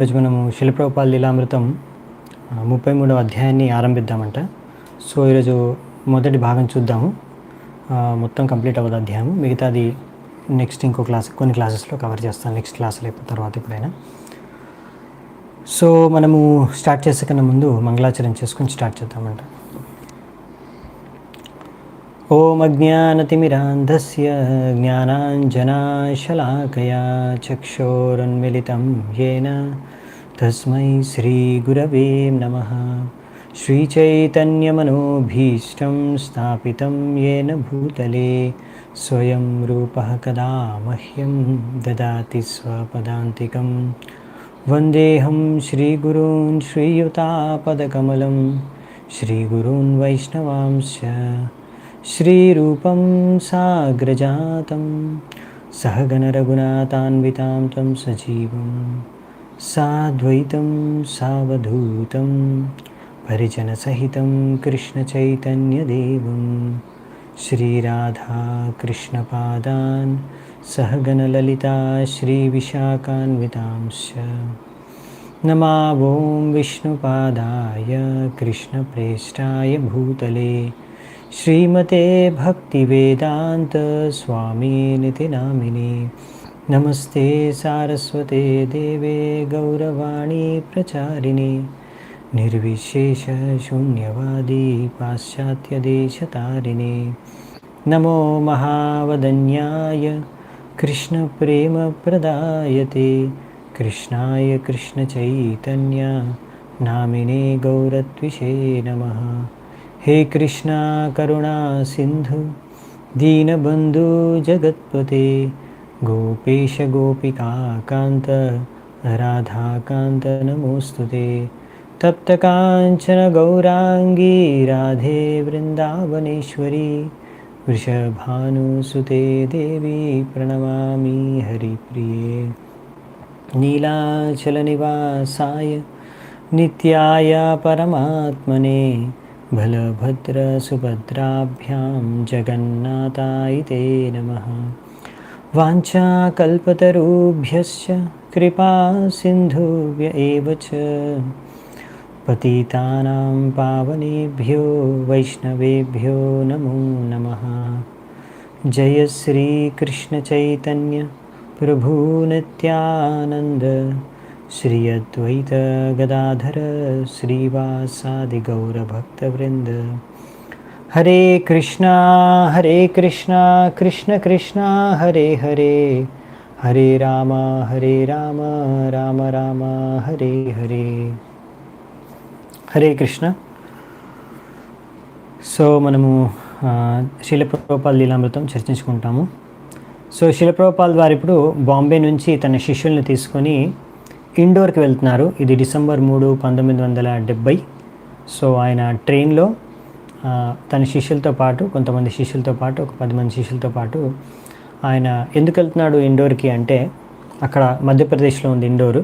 ఈరోజు మనము శిల ప్రభుపాద లీలామృతం 33వ అధ్యాయాన్ని ఆరంభిద్దామంట. సో ఈరోజు మొదటి భాగం చూద్దాము. మొత్తం కంప్లీట్ అవ్వదు అధ్యాయం, మిగతాది నెక్స్ట్ ఇంకో క్లాస్ కొన్ని క్లాసెస్లో కవర్ చేస్తాను, నెక్స్ట్ క్లాస్లో తర్వాత ఎప్పుడైనా. సో మనము స్టార్ట్ చేసే కన్నా ముందు మంగళాచరణ చేసుకొని స్టార్ట్ చేద్దామంట. ఓం అజ్ఞానతిమిరాంధస్య జ్ఞానాంజనాశలాకయా చక్షోరున్మిళితం యేన తస్మై శ్రీగురవే నమః. శ్రీచైతన్యమనోభీష్టం స్థాపితం యేన భూతలే స్వయం రూపః కదా మహ్యం దదాతి స్వపదాంతికం. వందేహం శ్రీగురూన్ శ్రీయుతాపదకమలం శ్రీగురూన్ వైష్ణవాంశ్చ శ్రీరూపం సాగ్రజాతం సహగణరఘునాథాన్వితాం తం సజీవం సాద్వైతం సావధూతం పరిజనసహితం కృష్ణచైతన్యదేవం శ్రీరాధాకృష్ణపాదాన్ సహగణలలితా శ్రీవిశాఖాన్వితాంశ్చ. నమా ఓం విష్ణుపాదాయ కృష్ణప్రేష్టాయ భూతలే శ్రీమతే భక్తివేదాంత స్వామినితి నామినే. నమస్తే సారస్వతే దేవే గౌరవాణి ప్రచారిణి నిర్విశేష శూన్యవాది పాశ్చాత్యదేశతారిణి. నమో మహావదన్యాయ కృష్ణప్రేమప్రదాయతే కృష్ణాయ కృష్ణచైతన్య నామినే గౌరత్విషే నమః. హే కృష్ణ కరుణా సింధు దీనబంధు జగత్పతే గోపేశ గోపికాకాంత రాధాకాంత నమోస్తుతే. తప్త కాంచన గౌరాంగీ రాధే వృందావనేశ్వరి వృషభానుసుతే దేవి ప్రణమామి హరిప్రియే. నీలాచల నివాసాయ నిత్యాయ పరమాత్మనే బలభద్ర సుభద్రాభ్యాం జగన్నాథాయ తే నమః. వాంఛాకల్పతరుభ్యశ్చ కృపా సింధుభ్య ఏవ చ పతితానాం పావనేభ్యో వైష్ణవేభ్యో నమో నమః. జయ శ్రీ కృష్ణ చైతన్య ప్రభు నిత్యానంద శ్రీ అద్వైత గదాధర శ్రీవాసాది గౌరభక్తవృంద. హరే కృష్ణ కృష్ణ కృష్ణ హరే హరే హరే రామ రామ రామ హరే హరే. హరే కృష్ణ. సో మనము శిల ప్రభుపాద లీలామృతం చర్చించుకుంటాము. సో శిల ప్రభుపాద వారు ఇప్పుడు బాంబే నుంచి తన శిష్యుల్ని తీసుకొని ఇండోర్కి వెళ్తున్నారు. ఇది డిసెంబర్ 3, 1970. సో ఆయన ట్రైన్లో తన శిష్యులతో పాటు కొంతమంది శిష్యులతో పాటు ఒక 10 మంది శిష్యులతో పాటు ఆయన ఎందుకు వెళ్తున్నాడు ఇండోర్కి అంటే, అక్కడ మధ్యప్రదేశ్లో ఉంది ఇండోరు.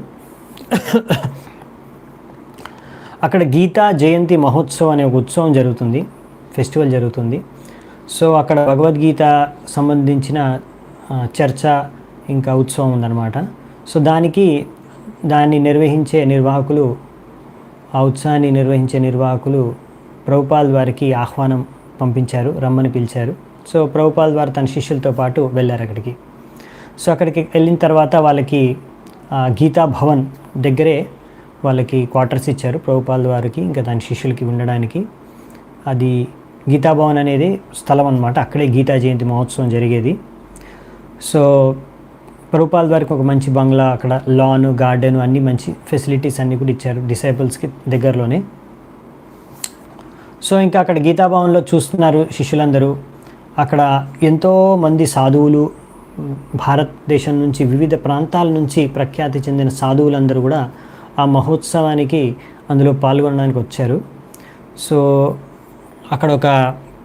అక్కడ గీతా జయంతి మహోత్సవం అనే ఒక ఉత్సవం జరుగుతుంది, ఫెస్టివల్ జరుగుతుంది. సో అక్కడ భగవద్గీత సంబంధించిన చర్చ ఇంకా ఉత్సవం ఉందన్నమాట. సో దాన్ని నిర్వహించే నిర్వాహకులు, ఆ ఉత్సవాన్ని నిర్వహించే నిర్వాహకులు ప్రభుపాద వారికి ఆహ్వానం పంపించారు, రమ్మని పిలిచారు. సో ప్రభుపాద వారు తన శిష్యులతో పాటు వెళ్ళారు అక్కడికి. సో అక్కడికి వెళ్ళిన తర్వాత వాళ్ళకి గీతా భవన్ దగ్గరే వాళ్ళకి క్వార్టర్స్ ఇచ్చారు ప్రభుపాద వారికి ఇంకా దాని శిష్యులకి ఉండడానికి. అది గీతాభవన్ అనేది స్థలం అన్నమాట, అక్కడే గీతా జయంతి మహోత్సవం జరిగేది. సో ప్రభుపాద వారికి ఒక మంచి బంగ్లా, అక్కడ లాన్, గార్డెన్ అన్నీ మంచి ఫెసిలిటీస్ అన్నీ కూడా ఇచ్చారు డిసైపుల్స్కి దగ్గరలోనే. సో ఇంకా అక్కడ గీతాభవన్లో చూస్తున్నారు శిష్యులందరూ. అక్కడ ఎంతోమంది సాధువులు, భారతదేశం నుంచి వివిధ ప్రాంతాల నుంచి ప్రఖ్యాతి చెందిన సాధువులందరూ కూడా ఆ మహోత్సవానికి అందులో పాల్గొనడానికి వచ్చారు. సో అక్కడ ఒక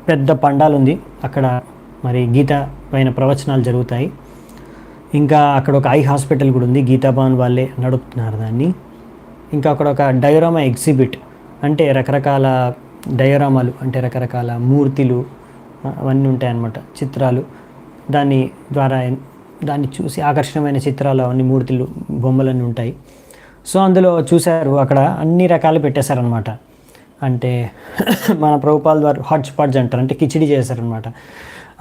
పెద్ద పండాల్ ఉంది, అక్కడ మరి గీత పైన ప్రవచనాలు జరుగుతాయి. ఇంకా అక్కడ ఒక ఐ హాస్పిటల్ కూడా ఉంది, గీతాభవన్ వాళ్ళే నడుపుతున్నారు దాన్ని. ఇంకా అక్కడ ఒక డయోరామా ఎగ్జిబిట్, అంటే రకరకాల డయోరామాలు అంటే రకరకాల మూర్తులు అవన్నీ ఉంటాయన్నమాట, చిత్రాలు. దాన్ని ద్వారా దాన్ని చూసి ఆకర్షణమైన చిత్రాలు అవన్నీ మూర్తులు బొమ్మలన్నీ ఉంటాయి. సో అందులో చూశారు అక్కడ అన్ని రకాలు పెట్టేశారనమాట. అంటే మన ప్రభుపాల్ వారు హాడ్జ్ పాడ్జ్ అంటారు, అంటే కిచిడి చేశారనమాట.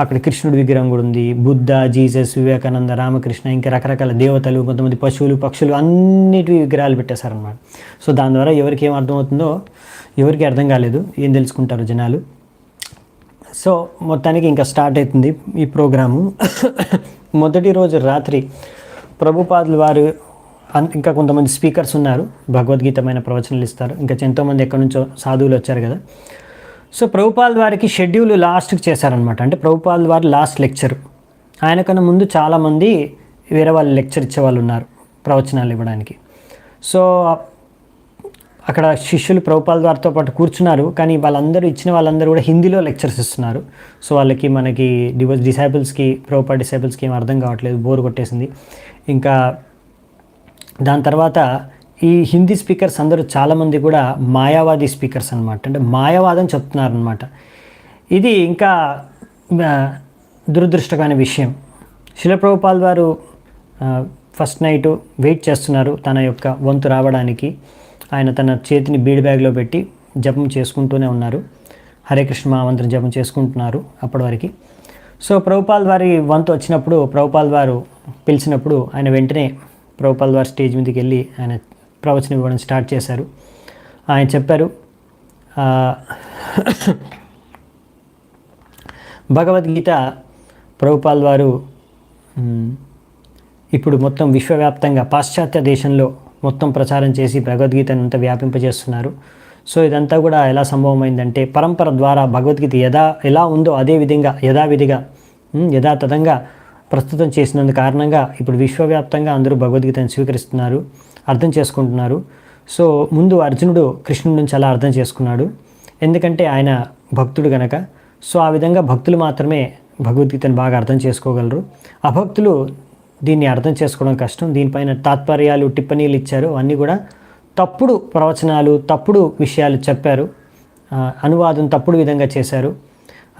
అక్కడ కృష్ణుడి విగ్రహం కూడా ఉంది, బుద్ధ, జీసస్, వివేకానంద, రామకృష్ణ, ఇంకా రకరకాల దేవతలు, కొంతమంది పశువులు, పక్షులు, అన్నిటి విగ్రహాలు పెట్టేశారనమాట. సో దాని ద్వారా ఎవరికి ఏం అర్థమవుతుందో ఎవరికి అర్థం కాలేదు, ఏం తెలుసుకుంటారు జనాలు. సో మొత్తానికి ఇంకా స్టార్ట్ అవుతుంది ఈ ప్రోగ్రాము. మొదటి రోజు రాత్రి ప్రభుపాదులు వారు ఇంకా కొంతమంది స్పీకర్స్ ఉన్నారు, భగవద్గీతమైన ప్రవచనాలు ఇస్తారు. ఇంకా ఎంతోమంది ఎక్కడి నుంచో సాధువులు వచ్చారు కదా. సో ప్రభుపాల్ వారికి షెడ్యూల్ లాస్ట్కి చేశారనమాట. అంటే ప్రభుపాల్ వారి లాస్ట్ లెక్చర్. ఆయనకన్నా ముందు చాలామంది వేరే వాళ్ళు లెక్చర్ ఇచ్చేవాళ్ళు ఉన్నారు ప్రవచనాలు ఇవ్వడానికి. సో అక్కడ శిష్యులు ప్రభుపాల్ వారితో పాటు కూర్చున్నారు, కానీ ఇచ్చిన వాళ్ళందరూ కూడా హిందీలో లెక్చర్స్ ఇస్తున్నారు. సో వాళ్ళకి మనకి డిసైపుల్స్కి, ప్రభుపాల్ డిసైపుల్స్కి ఏం అర్థం కావట్లేదు, బోర్ కొట్టేసింది. ఇంకా దాని తర్వాత ఈ హిందీ స్పీకర్స్ అందరూ చాలామంది కూడా మాయావాది స్పీకర్స్ అనమాట. అంటే మాయావాదం చెప్తున్నారనమాట. ఇది ఇంకా దురదృష్టకరమైన విషయం. శిల ప్రభుపాల్ వారు ఫస్ట్ నైట్ వెయిట్ చేస్తున్నారు తన యొక్క వంతు రావడానికి. ఆయన తన చేతిని బీడ్ బ్యాగ్లో పెట్టి జపం చేసుకుంటూనే ఉన్నారు, హరే కృష్ణ మహామంత్రం జపం చేసుకుంటున్నారు అప్పటి వరకు. సో ప్రభుపాల్ వారి వంతు వచ్చినప్పుడు, ప్రభుపాల్ వారు పిలిచినప్పుడు ఆయన వెంటనే ప్రభుపాల్ వారి స్టేజ్ మీదకి వెళ్ళి ఆయన ప్రవచనం ఇవ్వడం స్టార్ట్ చేశారు. ఆయన చెప్పారు, భగవద్గీత ప్రభుపాల్ వారు ఇప్పుడు మొత్తం విశ్వవ్యాప్తంగా పాశ్చాత్య దేశంలో మొత్తం ప్రచారం చేసి భగవద్గీతను అంతా వ్యాపింపజేస్తున్నారు. సో ఇదంతా కూడా ఎలా సంభవమైందంటే పరంపర ద్వారా భగవద్గీత ఎలా ఉందో అదే విధంగా యథావిధిగా యథాతథంగా ప్రస్తుతం చేసినందు కారణంగా ఇప్పుడు విశ్వవ్యాప్తంగా అందరూ భగవద్గీతను స్వీకరిస్తున్నారు, అర్థం చేసుకుంటున్నారు. సో ముందు అర్జునుడు కృష్ణుడి నుంచి అలా అర్థం చేసుకున్నాడు, ఎందుకంటే ఆయన భక్తుడు గనక. సో ఆ విధంగా భక్తులు మాత్రమే భగవద్గీతను బాగా అర్థం చేసుకోగలరు. అభక్తులు దీన్ని అర్థం చేసుకోవడం కష్టం. దీనిపైన తాత్పర్యాలు, టిప్పణీలు ఇచ్చారు, అన్నీ కూడా తప్పుడు ప్రవచనాలు, తప్పుడు విషయాలు చెప్పారు, అనువాదం తప్పుడు విధంగా చేశారు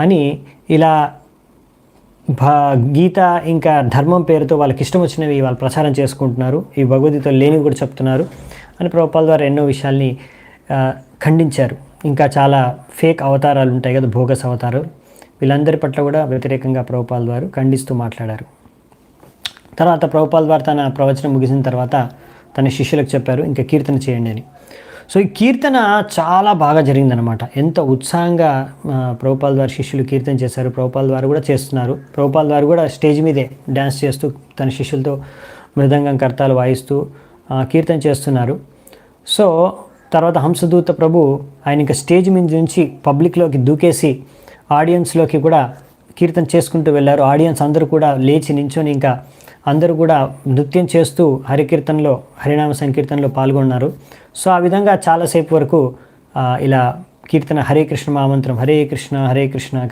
అని ఇలా గీత ఇంకా ధర్మం పేరుతో వాళ్ళకి ఇష్టం వచ్చినవి వాళ్ళు ప్రచారం చేసుకుంటున్నారు, ఈ భగవద్గీతలో లేనివి కూడా చెప్తున్నారు అని ప్రభుపాల్ ద్వారా ఎన్నో విషయాల్ని ఖండించారు. ఇంకా చాలా ఫేక్ అవతారాలు ఉంటాయి కదా, భోగస్ అవతారాలు, వీళ్ళందరి పట్ల కూడా వ్యతిరేకంగా ప్రభుపాల్ వారు ఖండిస్తూ మాట్లాడారు. తర్వాత ప్రభుపాల్ వారు తన ప్రవచనం ముగిసిన తర్వాత తన శిష్యులకు చెప్పారు, ఇంకా కీర్తన చేయండి అని. సో ఈ కీర్తన చాలా బాగా జరిగిందనమాట. ఎంత ఉత్సాహంగా ప్రభుపాల్ వారి శిష్యులు కీర్తన చేశారు, ప్రభుపాల్ వారు కూడా చేస్తున్నారు. ప్రభుపాల్ వారు కూడా స్టేజ్ మీదే డ్యాన్స్ చేస్తూ తన శిష్యులతో మృదంగం, కర్తాలు వాయిస్తూ కీర్తన చేస్తున్నారు. సో తర్వాత హంసదూత ప్రభు ఆయన ఇంకా స్టేజ్ మీద నుంచి పబ్లిక్లోకి దూకేసి ఆడియన్స్లోకి కూడా కీర్తన చేసుకుంటూ వెళ్ళారు. ఆడియన్స్ అందరూ కూడా లేచి నించొని ఇంకా అందరూ కూడా నృత్యం చేస్తూ హరికీర్తనలో, హరినామ సంకీర్తనలో పాల్గొన్నారు. సో ఆ విధంగా చాలాసేపు వరకు ఇలా కీర్తన హరే కృష్ణ మహామంత్రం, హరే కృష్ణ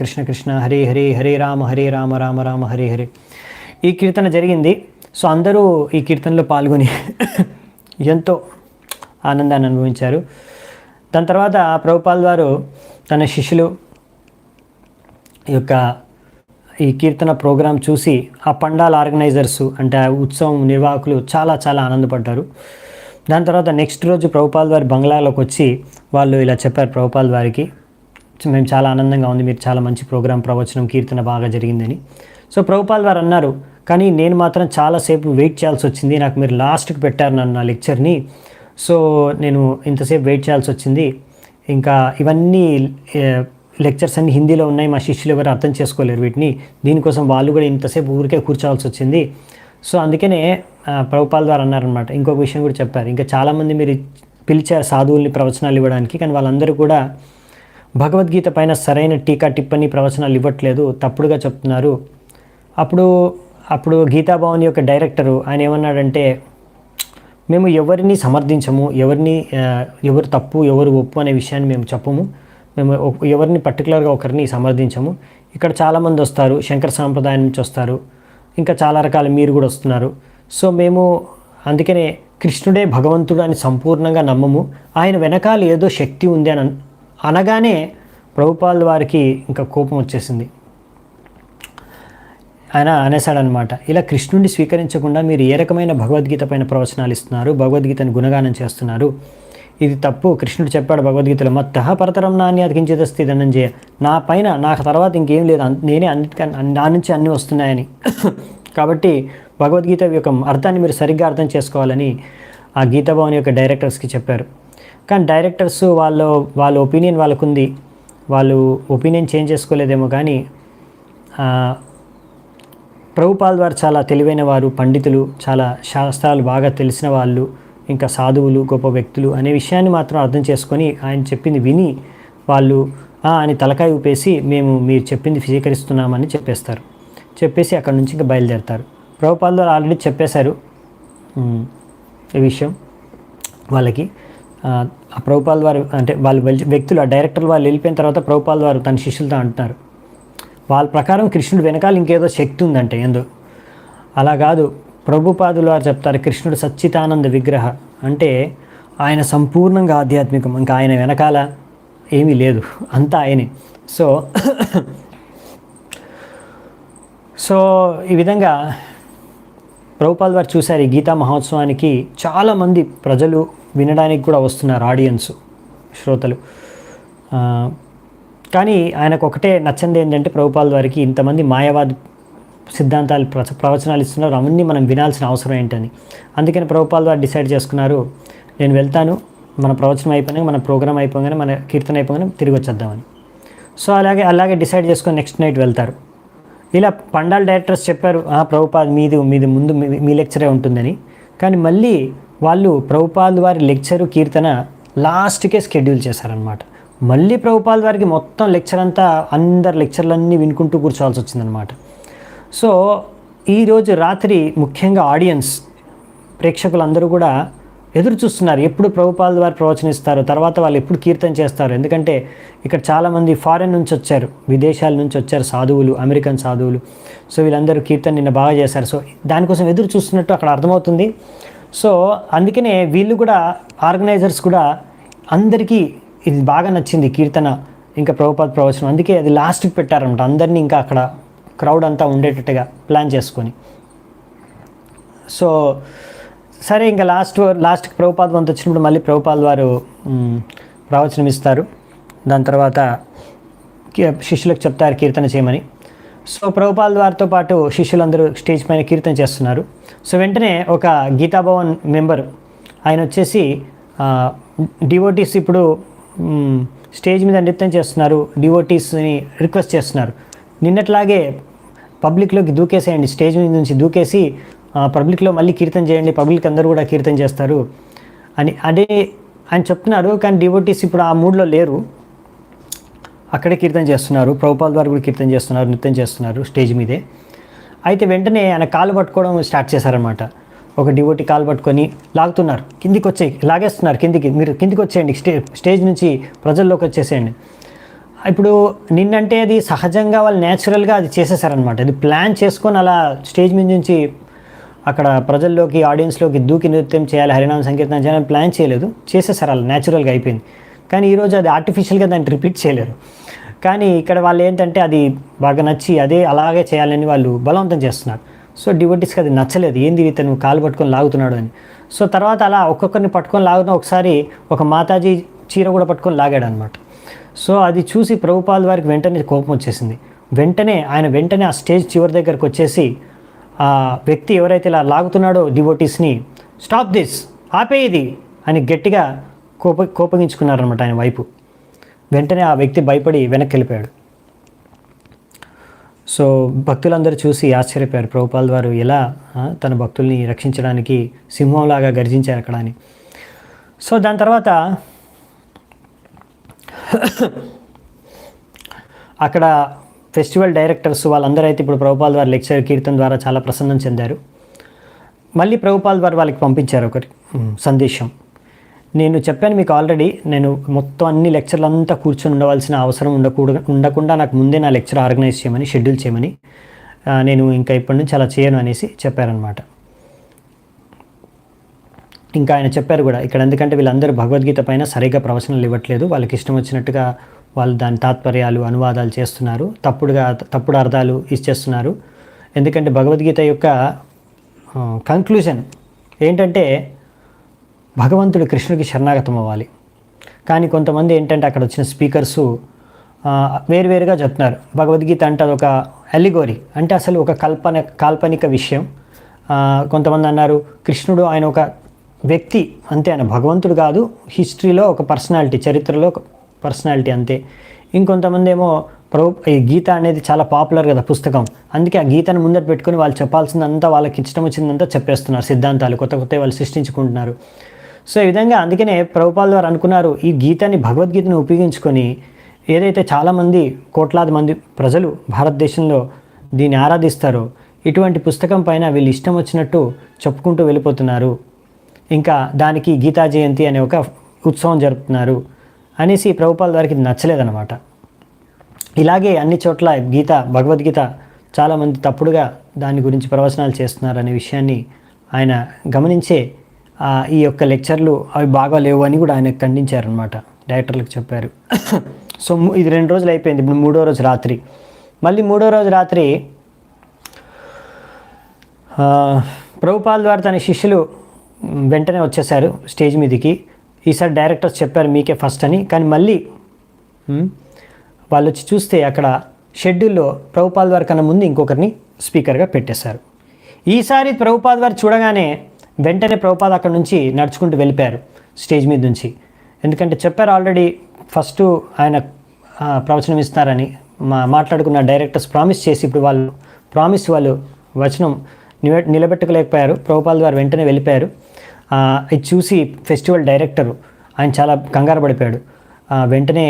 కృష్ణ కృష్ణ హరే హరే, హరే రామ రామ రామ హరే హరే, ఈ కీర్తన జరిగింది. సో అందరూ ఈ కీర్తనలో పాల్గొని ఎంతో ఆనందాన్ని అనుభవించారు. దాని తర్వాత ప్రభుపాల్ వారు తన శిష్యులు యొక్క ఈ కీర్తన ప్రోగ్రాం చూసి ఆ పండాల్ ఆర్గనైజర్స్ అంటే ఆ ఉత్సవం నిర్వాహకులు చాలా చాలా ఆనందపడ్డారు. దాని తర్వాత నెక్స్ట్ రోజు ప్రభుపాల్ వారి బంగ్లాలోకి వచ్చి వాళ్ళు ఇలా చెప్పారు ప్రభుపాల్ వారికి, మేము చాలా ఆనందంగా ఉంది, మీరు చాలా మంచి ప్రోగ్రాం, ప్రవచనం, కీర్తన బాగా జరిగిందని. సో ప్రభుపాల్ వారు అన్నారు, కానీ నేను మాత్రం చాలాసేపు వెయిట్ చేయాల్సి వచ్చింది, నాకు మీరు లాస్ట్కి పెట్టారు నన్ను నా లెక్చర్ని, సో నేను ఇంతసేపు వెయిట్ చేయాల్సి వచ్చింది. ఇంకా ఇవన్నీ లెక్చర్స్ అన్ని హిందీలో ఉన్నాయి, మా శిష్యులు ఎవరు అర్థం చేసుకోలేరు వీటిని, దీనికోసం వాళ్ళు కూడా ఇంతసేపు ఊరికే కూర్చోవాల్సి వచ్చింది. సో అందుకనే ప్రభుపాల్ వారు అన్నారనమాట. ఇంకొక విషయం కూడా చెప్పారు, ఇంకా చాలామంది మీరు పిలిచారు సాధువుల్ని ప్రవచనాలు ఇవ్వడానికి, కానీ వాళ్ళందరూ కూడా భగవద్గీత పైన సరైన టీకా టిప్పని ప్రవచనాలు ఇవ్వట్లేదు, తప్పుడుగా చెప్తున్నారు. అప్పుడు గీతాభవన్ యొక్క డైరెక్టరు ఆయన ఏమన్నాడంటే, మేము ఎవరిని సమర్థించము, ఎవరు తప్పు ఎవరు ఒప్పు అనే విషయాన్ని మేము చెప్పము, మేము ఎవరిని పర్టికులర్గా ఒకరిని సమర్థించము. ఇక్కడ చాలామంది వస్తారు, శంకర సాంప్రదాయం నుంచి వస్తారు, ఇంకా చాలా రకాల మీరు కూడా వస్తున్నారు. సో మేము అందుకనే కృష్ణుడే భగవంతుడు అని సంపూర్ణంగా నమ్మము, ఆయన వెనకాల ఏదో శక్తి ఉంది అని అనగానే ప్రభుపాల్ వారికి ఇంకా కోపం వచ్చేసింది. ఆయన అనేసాడనమాట, ఇలా కృష్ణుడిని స్వీకరించకుండా మీరు ఏ రకమైన భగవద్గీత పైన ప్రవచనాలు ఇస్తున్నారు, భగవద్గీతను గుణగానం చేస్తున్నారు, ఇది తప్పు. కృష్ణుడు చెప్పాడు భగవద్గీతలో, మత్తః పరతరం నాణ్యాత్ కించిదస్తి ధనంజయ, నా పైన నాకు తర్వాత ఇంకేం లేదు, నేనే అన్నిటికన్నా నా నుంచి అన్నీ వస్తున్నాయని. కాబట్టి భగవద్గీత యొక్క అర్థాన్ని మీరు సరిగ్గా అర్థం చేసుకోవాలని ఆ గీతాభవన్ యొక్క డైరెక్టర్స్కి చెప్పారు. కానీ డైరెక్టర్స్ వాళ్ళ ఒపీనియన్ వాళ్ళకుంది, వాళ్ళు ఒపీనియన్ చేంజ్ చేసుకోలేదేమో. కానీ ప్రభుపాల్ వారు చాలా తెలివైన వారు, పండితులు, చాలా శాస్త్రాలు బాగా తెలిసిన వాళ్ళు, ఇంకా సాధువులు, గొప్ప వ్యక్తులు అనే విషయాన్ని మాత్రం అర్థం చేసుకొని ఆయన చెప్పింది విని వాళ్ళు అని తలకాయ ఊపేసి మేము మీరు చెప్పింది స్వీకరిస్తున్నామని చెప్పేస్తారు. చెప్పేసి అక్కడి నుంచి ఇంకా బయలుదేరుతారు. ప్రభుపాల్ వారు ఆల్రెడీ చెప్పేశారు ఈ విషయం వాళ్ళకి. ఆ ప్రభుపాల్ వారు అంటే వాళ్ళు వ్యక్తులు, ఆ డైరెక్టర్ వాళ్ళు వెళ్ళిపోయిన తర్వాత ప్రభుపాల్ వారు తన శిష్యులతో అంటున్నారు, వాళ్ళ ప్రకారం కృష్ణుడు వెనకాల ఇంకేదో శక్తి ఉందంటే ఏందో. అలా కాదు, ప్రభుపాదులు వారు చెప్తారు కృష్ణుడు సచ్చితానంద విగ్రహ అంటే ఆయన సంపూర్ణంగా ఆధ్యాత్మికం, ఇంకా ఆయన వెనకాల ఏమీ లేదు, అంతా ఆయనే. సో ఈ విధంగా ప్రభుపాల్ వారు చూశారు ఈ గీతా మహోత్సవానికి చాలామంది ప్రజలు వినడానికి కూడా వస్తున్నారు, ఆడియన్స్, శ్రోతలు. కానీ ఆయనకు ఒకటే నచ్చంది ఏంటంటే ప్రభుపాల్ వారికి ఇంతమంది మాయావాద సిద్ధాంతాలు ప్రవచనాలు ఇస్తున్నారు, అవన్నీ మనం వినాల్సిన అవసరం ఏంటని. అందుకని ప్రభుపాల్ వారు డిసైడ్ చేసుకున్నారు, నేను వెళ్తాను, మన ప్రవచనం అయిపోయినాక, మన ప్రోగ్రామ్ అయిపోగానే, మన కీర్తన అయిపోగానే తిరిగి వచ్చేద్దామని. సో అలాగే డిసైడ్ చేసుకొని నెక్స్ట్ నైట్ వెళ్తారు. ఇలా పండాల్ డైరెక్టర్స్ చెప్పారు, ప్రభుపాద్ మీది ముందు మీ లెక్చరే ఉంటుందని. కానీ మళ్ళీ వాళ్ళు ప్రభుపాద్ వారి లెక్చరు కీర్తన లాస్ట్కే షెడ్యూల్ చేశారనమాట. మళ్ళీ ప్రభుపాద్ వారికి మొత్తం లెక్చర్ అంతా అందరు లెక్చర్లన్నీ వినుకుంటూ కూర్చోవాల్సి వచ్చిందనమాట. సో ఈరోజు రాత్రి ముఖ్యంగా ఆడియన్స్, ప్రేక్షకులందరూ కూడా ఎదురు చూస్తున్నారు, ఎప్పుడు ప్రభుపాద్ వారు ప్రవచనిస్తారు, తర్వాత వాళ్ళు ఎప్పుడు కీర్తన చేస్తారు. ఎందుకంటే ఇక్కడ చాలామంది ఫారెన్ నుంచి వచ్చారు, విదేశాల నుంచి వచ్చారు సాధువులు, అమెరికన్ సాధువులు. సో వీళ్ళందరూ కీర్తన నిన్న బాగా చేశారు. సో దానికోసం ఎదురు చూస్తున్నట్టు అక్కడ అర్థమవుతుంది. సో అందుకనే వీళ్ళు కూడా, ఆర్గనైజర్స్ కూడా అందరికీ ఇది బాగా నచ్చింది కీర్తన, ఇంకా ప్రభుపాద్ ప్రవచనం. అందుకే అది లాస్ట్కి పెట్టారనమాట, అందరినీ ఇంకా అక్కడ క్రౌడ్ అంతా ఉండేటట్టుగా ప్లాన్ చేసుకొని. సో సరే, ఇంకా లాస్ట్కి ప్రభుపాద్ వంతు వచ్చినప్పుడు మళ్ళీ ప్రభుపాద్ వారు ప్రవచనం ఇస్తారు. దాని తర్వాత శిష్యులకు చెప్తారు కీర్తన చేయమని. సో ప్రభుపాద్ వారితో పాటు శిష్యులందరూ స్టేజ్ పైన కీర్తన చేస్తున్నారు. సో వెంటనే ఒక గీతాభవన్ మెంబర్ ఆయన వచ్చేసి, డివోటీస్ ఇప్పుడు స్టేజ్ మీద నృత్యం చేస్తున్నారు, డివోటీస్ని రిక్వెస్ట్ చేస్తున్నారు, నిన్నట్లాగే పబ్లిక్లోకి దూకేసేయండి, స్టేజ్ మీద నుంచి దూకేసి పబ్లిక్లో మళ్ళీ కీర్తన చేయండి, పబ్లిక్ అందరూ కూడా కీర్తన చేస్తారు అని అదే ఆయన చెప్తున్నారు. కానీ డివోటీస్ ఇప్పుడు ఆ మూడ్లో లేరు, అక్కడే కీర్తన చేస్తున్నారు. ప్రభుపాద్ వారు కూడా కీర్తన చేస్తున్నారు, నృత్యం చేస్తున్నారు స్టేజ్ మీదే. అయితే వెంటనే ఆయన కాలు పట్టుకోవడం స్టార్ట్ చేశారనమాట. ఒక డివోటీ కాలు పట్టుకొని లాగుతున్నారు, కిందికి వచ్చేయి, లాగేస్తున్నారు కిందికి, మీరు కిందికి వచ్చేయండి, స్టేజ్ నుంచి ప్రజల్లోకి వచ్చేసేయండి. ఇప్పుడు నిన్నంటే అది సహజంగా వాళ్ళు న్యాచురల్గా అది చేసేసారనమాట. అది ప్లాన్ చేసుకొని అలా స్టేజ్ మీద నుంచి అక్కడ ప్రజల్లోకి, ఆడియన్స్లోకి దూకి నృత్యం చేయాలి, హరినామ సంకీర్తన చేయాలని ప్లాన్ చేయలేదు, చేసేసారు, అలా న్యాచురల్గా అయిపోయింది. కానీ ఈరోజు అది ఆర్టిఫిషియల్గా దాన్ని రిపీట్ చేయలేరు. కానీ ఇక్కడ వాళ్ళు ఏంటంటే అది బాగా నచ్చి అదే అలాగే చేయాలని వాళ్ళు బలవంతం చేస్తున్నారు. సో డివోటీస్కి అది నచ్చలేదు, ఏంది ఇతను కాలు పట్టుకొని లాగుతున్నాడు అని. సో తర్వాత అలా ఒక్కొక్కరిని పట్టుకొని లాగుతున్న, ఒకసారి ఒక మాతాజీ చీర కూడా పట్టుకొని లాగాడు అనమాట. సో అది చూసి ప్రభుపాద్ వారికి వెంటనే కోపం వచ్చేసింది. వెంటనే ఆ స్టేజ్ చివరి దగ్గరకు వచ్చేసి ఆ వ్యక్తి ఎవరైతే ఇలా లాగుతున్నాడో డివోటీస్ని, స్టాప్ దిస్, ఆపేది అని గట్టిగా కోపగించుకున్నారనమాట ఆయన వైపు. వెంటనే ఆ వ్యక్తి భయపడి వెనక్కి వెళ్ళిపోయాడు. సో భక్తులందరూ చూసి ఆశ్చర్యపోయారు, ప్రభుపాద్ వారు ఎలా తన భక్తుల్ని రక్షించడానికి సింహంలాగా గర్జించారు అక్కడ అని. సో దాని తర్వాత అక్కడ ఫెస్టివల్ డైరెక్టర్స్ వాళ్ళందరూ అయితే ఇప్పుడు ప్రభుపాద్ వారి లెక్చర్ కీర్తన ద్వారా చాలా ప్రసన్నం చెందారు. మళ్ళీ ప్రభుపాద్ వారు వాళ్ళకి పంపించారు ఒకటి సందేశం. నేను చెప్పాను మీకు ఆల్రెడీ, నేను మొత్తం అన్ని లెక్చర్లు అంతా కూర్చొని ఉండవలసిన అవసరం ఉండకుండా నాకు ముందే నా లెక్చర్ ఆర్గనైజ్ చేయమని, షెడ్యూల్ చేయమని, నేను ఇంకా ఇప్పటి నుంచి అలా చేయను అనేసి చెప్పారనమాట. ఇంకా ఆయన చెప్పారు కూడా ఇక్కడ, ఎందుకంటే వీళ్ళందరూ భగవద్గీత పైన సరిగ్గా ప్రవచనాలు ఇవ్వట్లేదు, వాళ్ళకి ఇష్టం వచ్చినట్టుగా వాళ్ళు దాని తాత్పర్యాలు, అనువాదాలు చేస్తున్నారు, తప్పుడు అర్థాలు ఇచ్చేస్తున్నారు. ఎందుకంటే భగవద్గీత యొక్క కంక్లూజన్ ఏంటంటే భగవంతుడు కృష్ణుడికి శరణాగతం అవ్వాలి. కానీ కొంతమంది ఏంటంటే అక్కడ వచ్చిన స్పీకర్సు వేరువేరుగా చెప్తున్నారు. భగవద్గీత అంటే అదొక ఎలిగోరీ, అంటే అసలు ఒక కాల్పనిక విషయం. కొంతమంది అన్నారు కృష్ణుడు ఆయన ఒక వ్యక్తి అంతే, ఆయన భగవంతుడు కాదు, హిస్టరీలో ఒక పర్సనాలిటీ, చరిత్రలో ఒక పర్సనాలిటీ అంతే. ఇంకొంతమంది ఏమో ఈ గీత అనేది చాలా పాపులర్ కదా పుస్తకం, అందుకే ఆ గీతను ముందట పెట్టుకుని వాళ్ళు చెప్పాల్సిందంతా వాళ్ళకి ఇష్టం వచ్చిందంతా చెప్పేస్తున్నారు, సిద్ధాంతాలు కొత్త వాళ్ళు సృష్టించుకుంటున్నారు. సో ఈ విధంగా అందుకనే ప్రభుపాల్ వారు అనుకున్నారు ఈ గీతని, భగవద్గీతను ఉపయోగించుకొని ఏదైతే చాలామంది కోట్లాది మంది ప్రజలు భారతదేశంలో దీన్ని ఆరాధిస్తారో ఇటువంటి పుస్తకం పైన వీళ్ళు ఇష్టం వచ్చినట్టు చెప్పుకుంటూ వెళ్ళిపోతున్నారు, ఇంకా దానికి గీతా జయంతి అనే ఒక ఉత్సవం జరుపుతున్నారు అనేసి ప్రభుపాల్ వారికి నచ్చలేదన్నమాట. ఇలాగే అన్ని చోట్ల భగవద్గీత చాలామంది తప్పుడుగా దాని గురించి ప్రవచనాలు చేస్తున్నారు అనే విషయాన్ని ఆయన గమనించే ఈ యొక్క లెక్చర్లు అవి బాగా లేవు అని కూడా ఆయన ఖండించారనమాట, డైరెక్టర్లకు చెప్పారు. సో ఇది 2 రోజులు అయిపోయింది, ఇప్పుడు 3వ రోజు రాత్రి. మళ్ళీ 3వ రోజు రాత్రి ప్రభుపాల్ వారు తన శిష్యులు వెంటనే వచ్చేసారు స్టేజ్ మీదకి. ఈసారి డైరెక్టర్స్ చెప్పారు మీకే ఫస్ట్ అని, కానీ మళ్ళీ వాళ్ళు వచ్చి చూస్తే అక్కడ షెడ్యూల్లో ప్రభుపాల్ వారి కన్నా ముందు ఇంకొకరిని స్పీకర్గా పెట్టేశారు. ఈసారి ప్రభుపాల్ వారు చూడగానే వెంటనే ప్రభుపాల్ అక్కడ నుంచి నడుచుకుంటూ వెళ్ళిపోయారు స్టేజ్ మీద నుంచి. ఎందుకంటే చెప్పారు ఆల్రెడీ ఫస్ట్ ఆయన ప్రవచనం ఇస్తారని మాట్లాడుకున్న డైరెక్టర్స్ ప్రామిస్ చేసి, ఇప్పుడు వాళ్ళు వచనం నిలబెట్టుకోలేకపోయారు. ప్రభుపాల్ వారు వెంటనే వెళ్ళిపోయారు. ఇది చూసి ఫెస్టివల్ డైరెక్టరు ఆయన చాలా కంగారు పడిపోయాడు. వెంటనే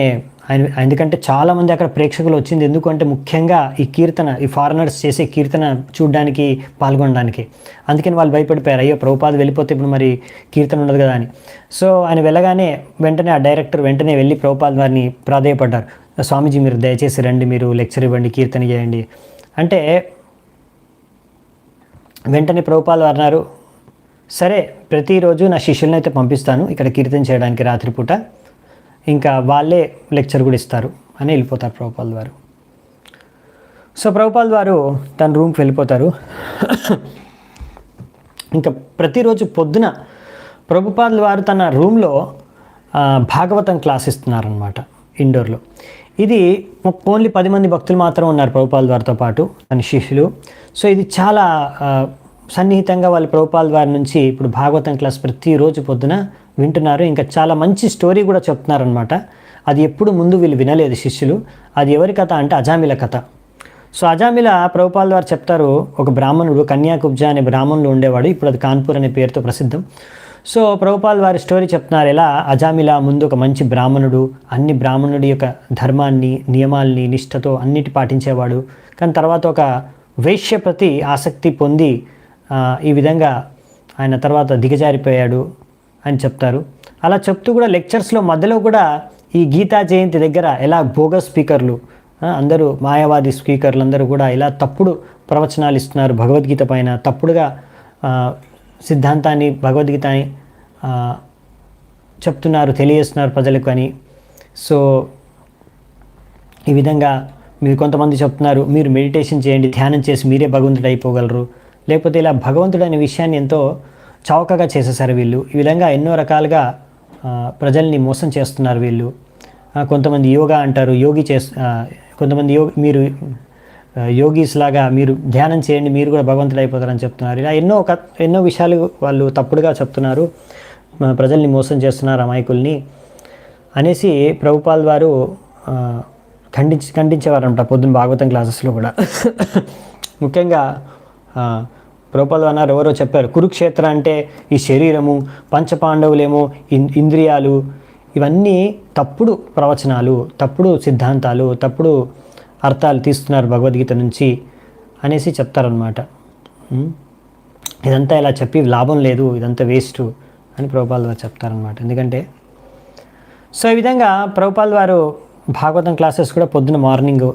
ఆయన, ఎందుకంటే చాలామంది అక్కడ ప్రేక్షకులు వచ్చింది ఎందుకంటే ముఖ్యంగా ఈ ఫారినర్స్ చేసే కీర్తన చూడడానికి, పాల్గొనడానికి. అందుకని వాళ్ళు భయపడిపోయారు, అయ్యో ప్రభుపాద్ వెళ్ళిపోతే ఇప్పుడు మరి కీర్తన ఉండదు కదా అని. సో ఆయన వెళ్ళగానే వెంటనే ఆ డైరెక్టర్ వెంటనే వెళ్ళి ప్రభుపాద్ వారిని ప్రాధేయపడ్డారు, స్వామీజీ మీరు దయచేసి రండి, మీరు లెక్చర్ ఇవ్వండి, కీర్తన చేయండి అంటే. వెంటనే ప్రభుపాద్ వారు అన్నారు, సరే ప్రతిరోజు నా శిష్యులను అయితే పంపిస్తాను ఇక్కడ కీర్తన చేయడానికి రాత్రిపూట, ఇంకా వాళ్ళే లెక్చర్ కూడా ఇస్తారు అని వెళ్ళిపోతారు ప్రభుపాల్ వారు. సో ప్రభుపాల్ వారు తన రూమ్కి వెళ్ళిపోతారు. ఇంకా ప్రతిరోజు పొద్దున ప్రభుపాల్ వారు తన రూమ్లో భాగవతం క్లాస్ ఇస్తున్నారనమాట ఇండోర్లో. ఇది ఓన్లీ 10 మంది భక్తులు మాత్రం ఉన్నారు ప్రభుపాల్ వారితో పాటు తన శిష్యులు. సో ఇది చాలా సన్నిహితంగా వాళ్ళు ప్రభుపాల్ వారి నుంచి ఇప్పుడు భాగవతం క్లాస్ ప్రతిరోజు పొద్దున వింటున్నారు. ఇంకా చాలా మంచి స్టోరీ కూడా చెప్తున్నారనమాట. అది ఎప్పుడు ముందు వీళ్ళు వినలేదు శిష్యులు. అది ఎవరి కథ అంటే అజామిల కథ. సో అజామిల ప్రభుపాల్ వారు చెప్తారు, ఒక బ్రాహ్మణుడు కన్యాకుబ్జా అనే బ్రాహ్మణులు ఉండేవాడు, ఇప్పుడు అది కాన్పూర్ అనే పేరుతో ప్రసిద్ధం. సో ప్రభుపాల్ వారి స్టోరీ చెప్తున్నారు, ఎలా అజామిల ముందు ఒక మంచి బ్రాహ్మణుడు, అన్ని బ్రాహ్మణుడి యొక్క ధర్మాన్ని, నియమాల్ని, నిష్ఠతో అన్నిటి పాటించేవాడు. కానీ తర్వాత ఒక వేశ్య ప్రతి ఆసక్తి పొంది ఈ విధంగా ఆయన తర్వాత దిగజారిపోయాడు అని చెప్తారు. అలా చెప్తూ కూడా లెక్చర్స్లో మధ్యలో కూడా ఈ గీతా జయంతి దగ్గర ఎలా బోగస్ స్పీకర్లు, అందరూ మాయావాది స్పీకర్లు అందరూ కూడా ఇలా తప్పుడు ప్రవచనాలు ఇస్తున్నారు భగవద్గీత పైన, తప్పుడుగా సిద్ధాంతాన్ని, భగవద్గీతని చెప్తున్నారు, తెలియజేస్తున్నారు ప్రజలకు అని. సో ఈ విధంగా మీరు కొంతమంది చెప్తున్నారు, మీరు మెడిటేషన్ చేయండి, ధ్యానం చేసి మీరే భగవంతుడు అయిపోగలరు, లేకపోతే ఇలా భగవంతుడు అనే విషయాన్ని ఎంతో చౌకగా చేసేసారు వీళ్ళు. ఈ విధంగా ఎన్నో రకాలుగా ప్రజల్ని మోసం చేస్తున్నారు వీళ్ళు. కొంతమంది యోగా అంటారు, కొంతమంది మీరు యోగీస్ లాగా మీరు ధ్యానం చేయండి, మీరు కూడా భగవంతుడు అయిపోతారని చెప్తున్నారు. ఇలా ఎన్నో విషయాలు వాళ్ళు తప్పుడుగా చెప్తున్నారు, ప్రజల్ని మోసం చేస్తున్నారు అమాయకుల్ని అనేసి ప్రభుపాల్ వారు ఖండించేవారంట పొద్దున్న భాగవతం క్లాసెస్లో కూడా. ముఖ్యంగా ప్రభుపాల్ అన్నారు, ఎవరో చెప్పారు, కురుక్షేత్ర అంటే ఈ శరీరము, పంచపాండవులేమో ఇంద్రియాలు, ఇవన్నీ తప్పుడు ప్రవచనాలు, తప్పుడు సిద్ధాంతాలు, తప్పుడు అర్థాలు తీస్తున్నారు భగవద్గీత నుంచి అనేసి చెప్తారనమాట. ఇదంతా ఇలా చెప్పి లాభం లేదు, ఇదంతా వేస్ట్ అని ప్రభుపాల్ వారు చెప్తారనమాట. ఎందుకంటే సో ఈ విధంగా ప్రభుపాల్ వారు భాగవతం క్లాసెస్ కూడా పొద్దున మార్నింగ్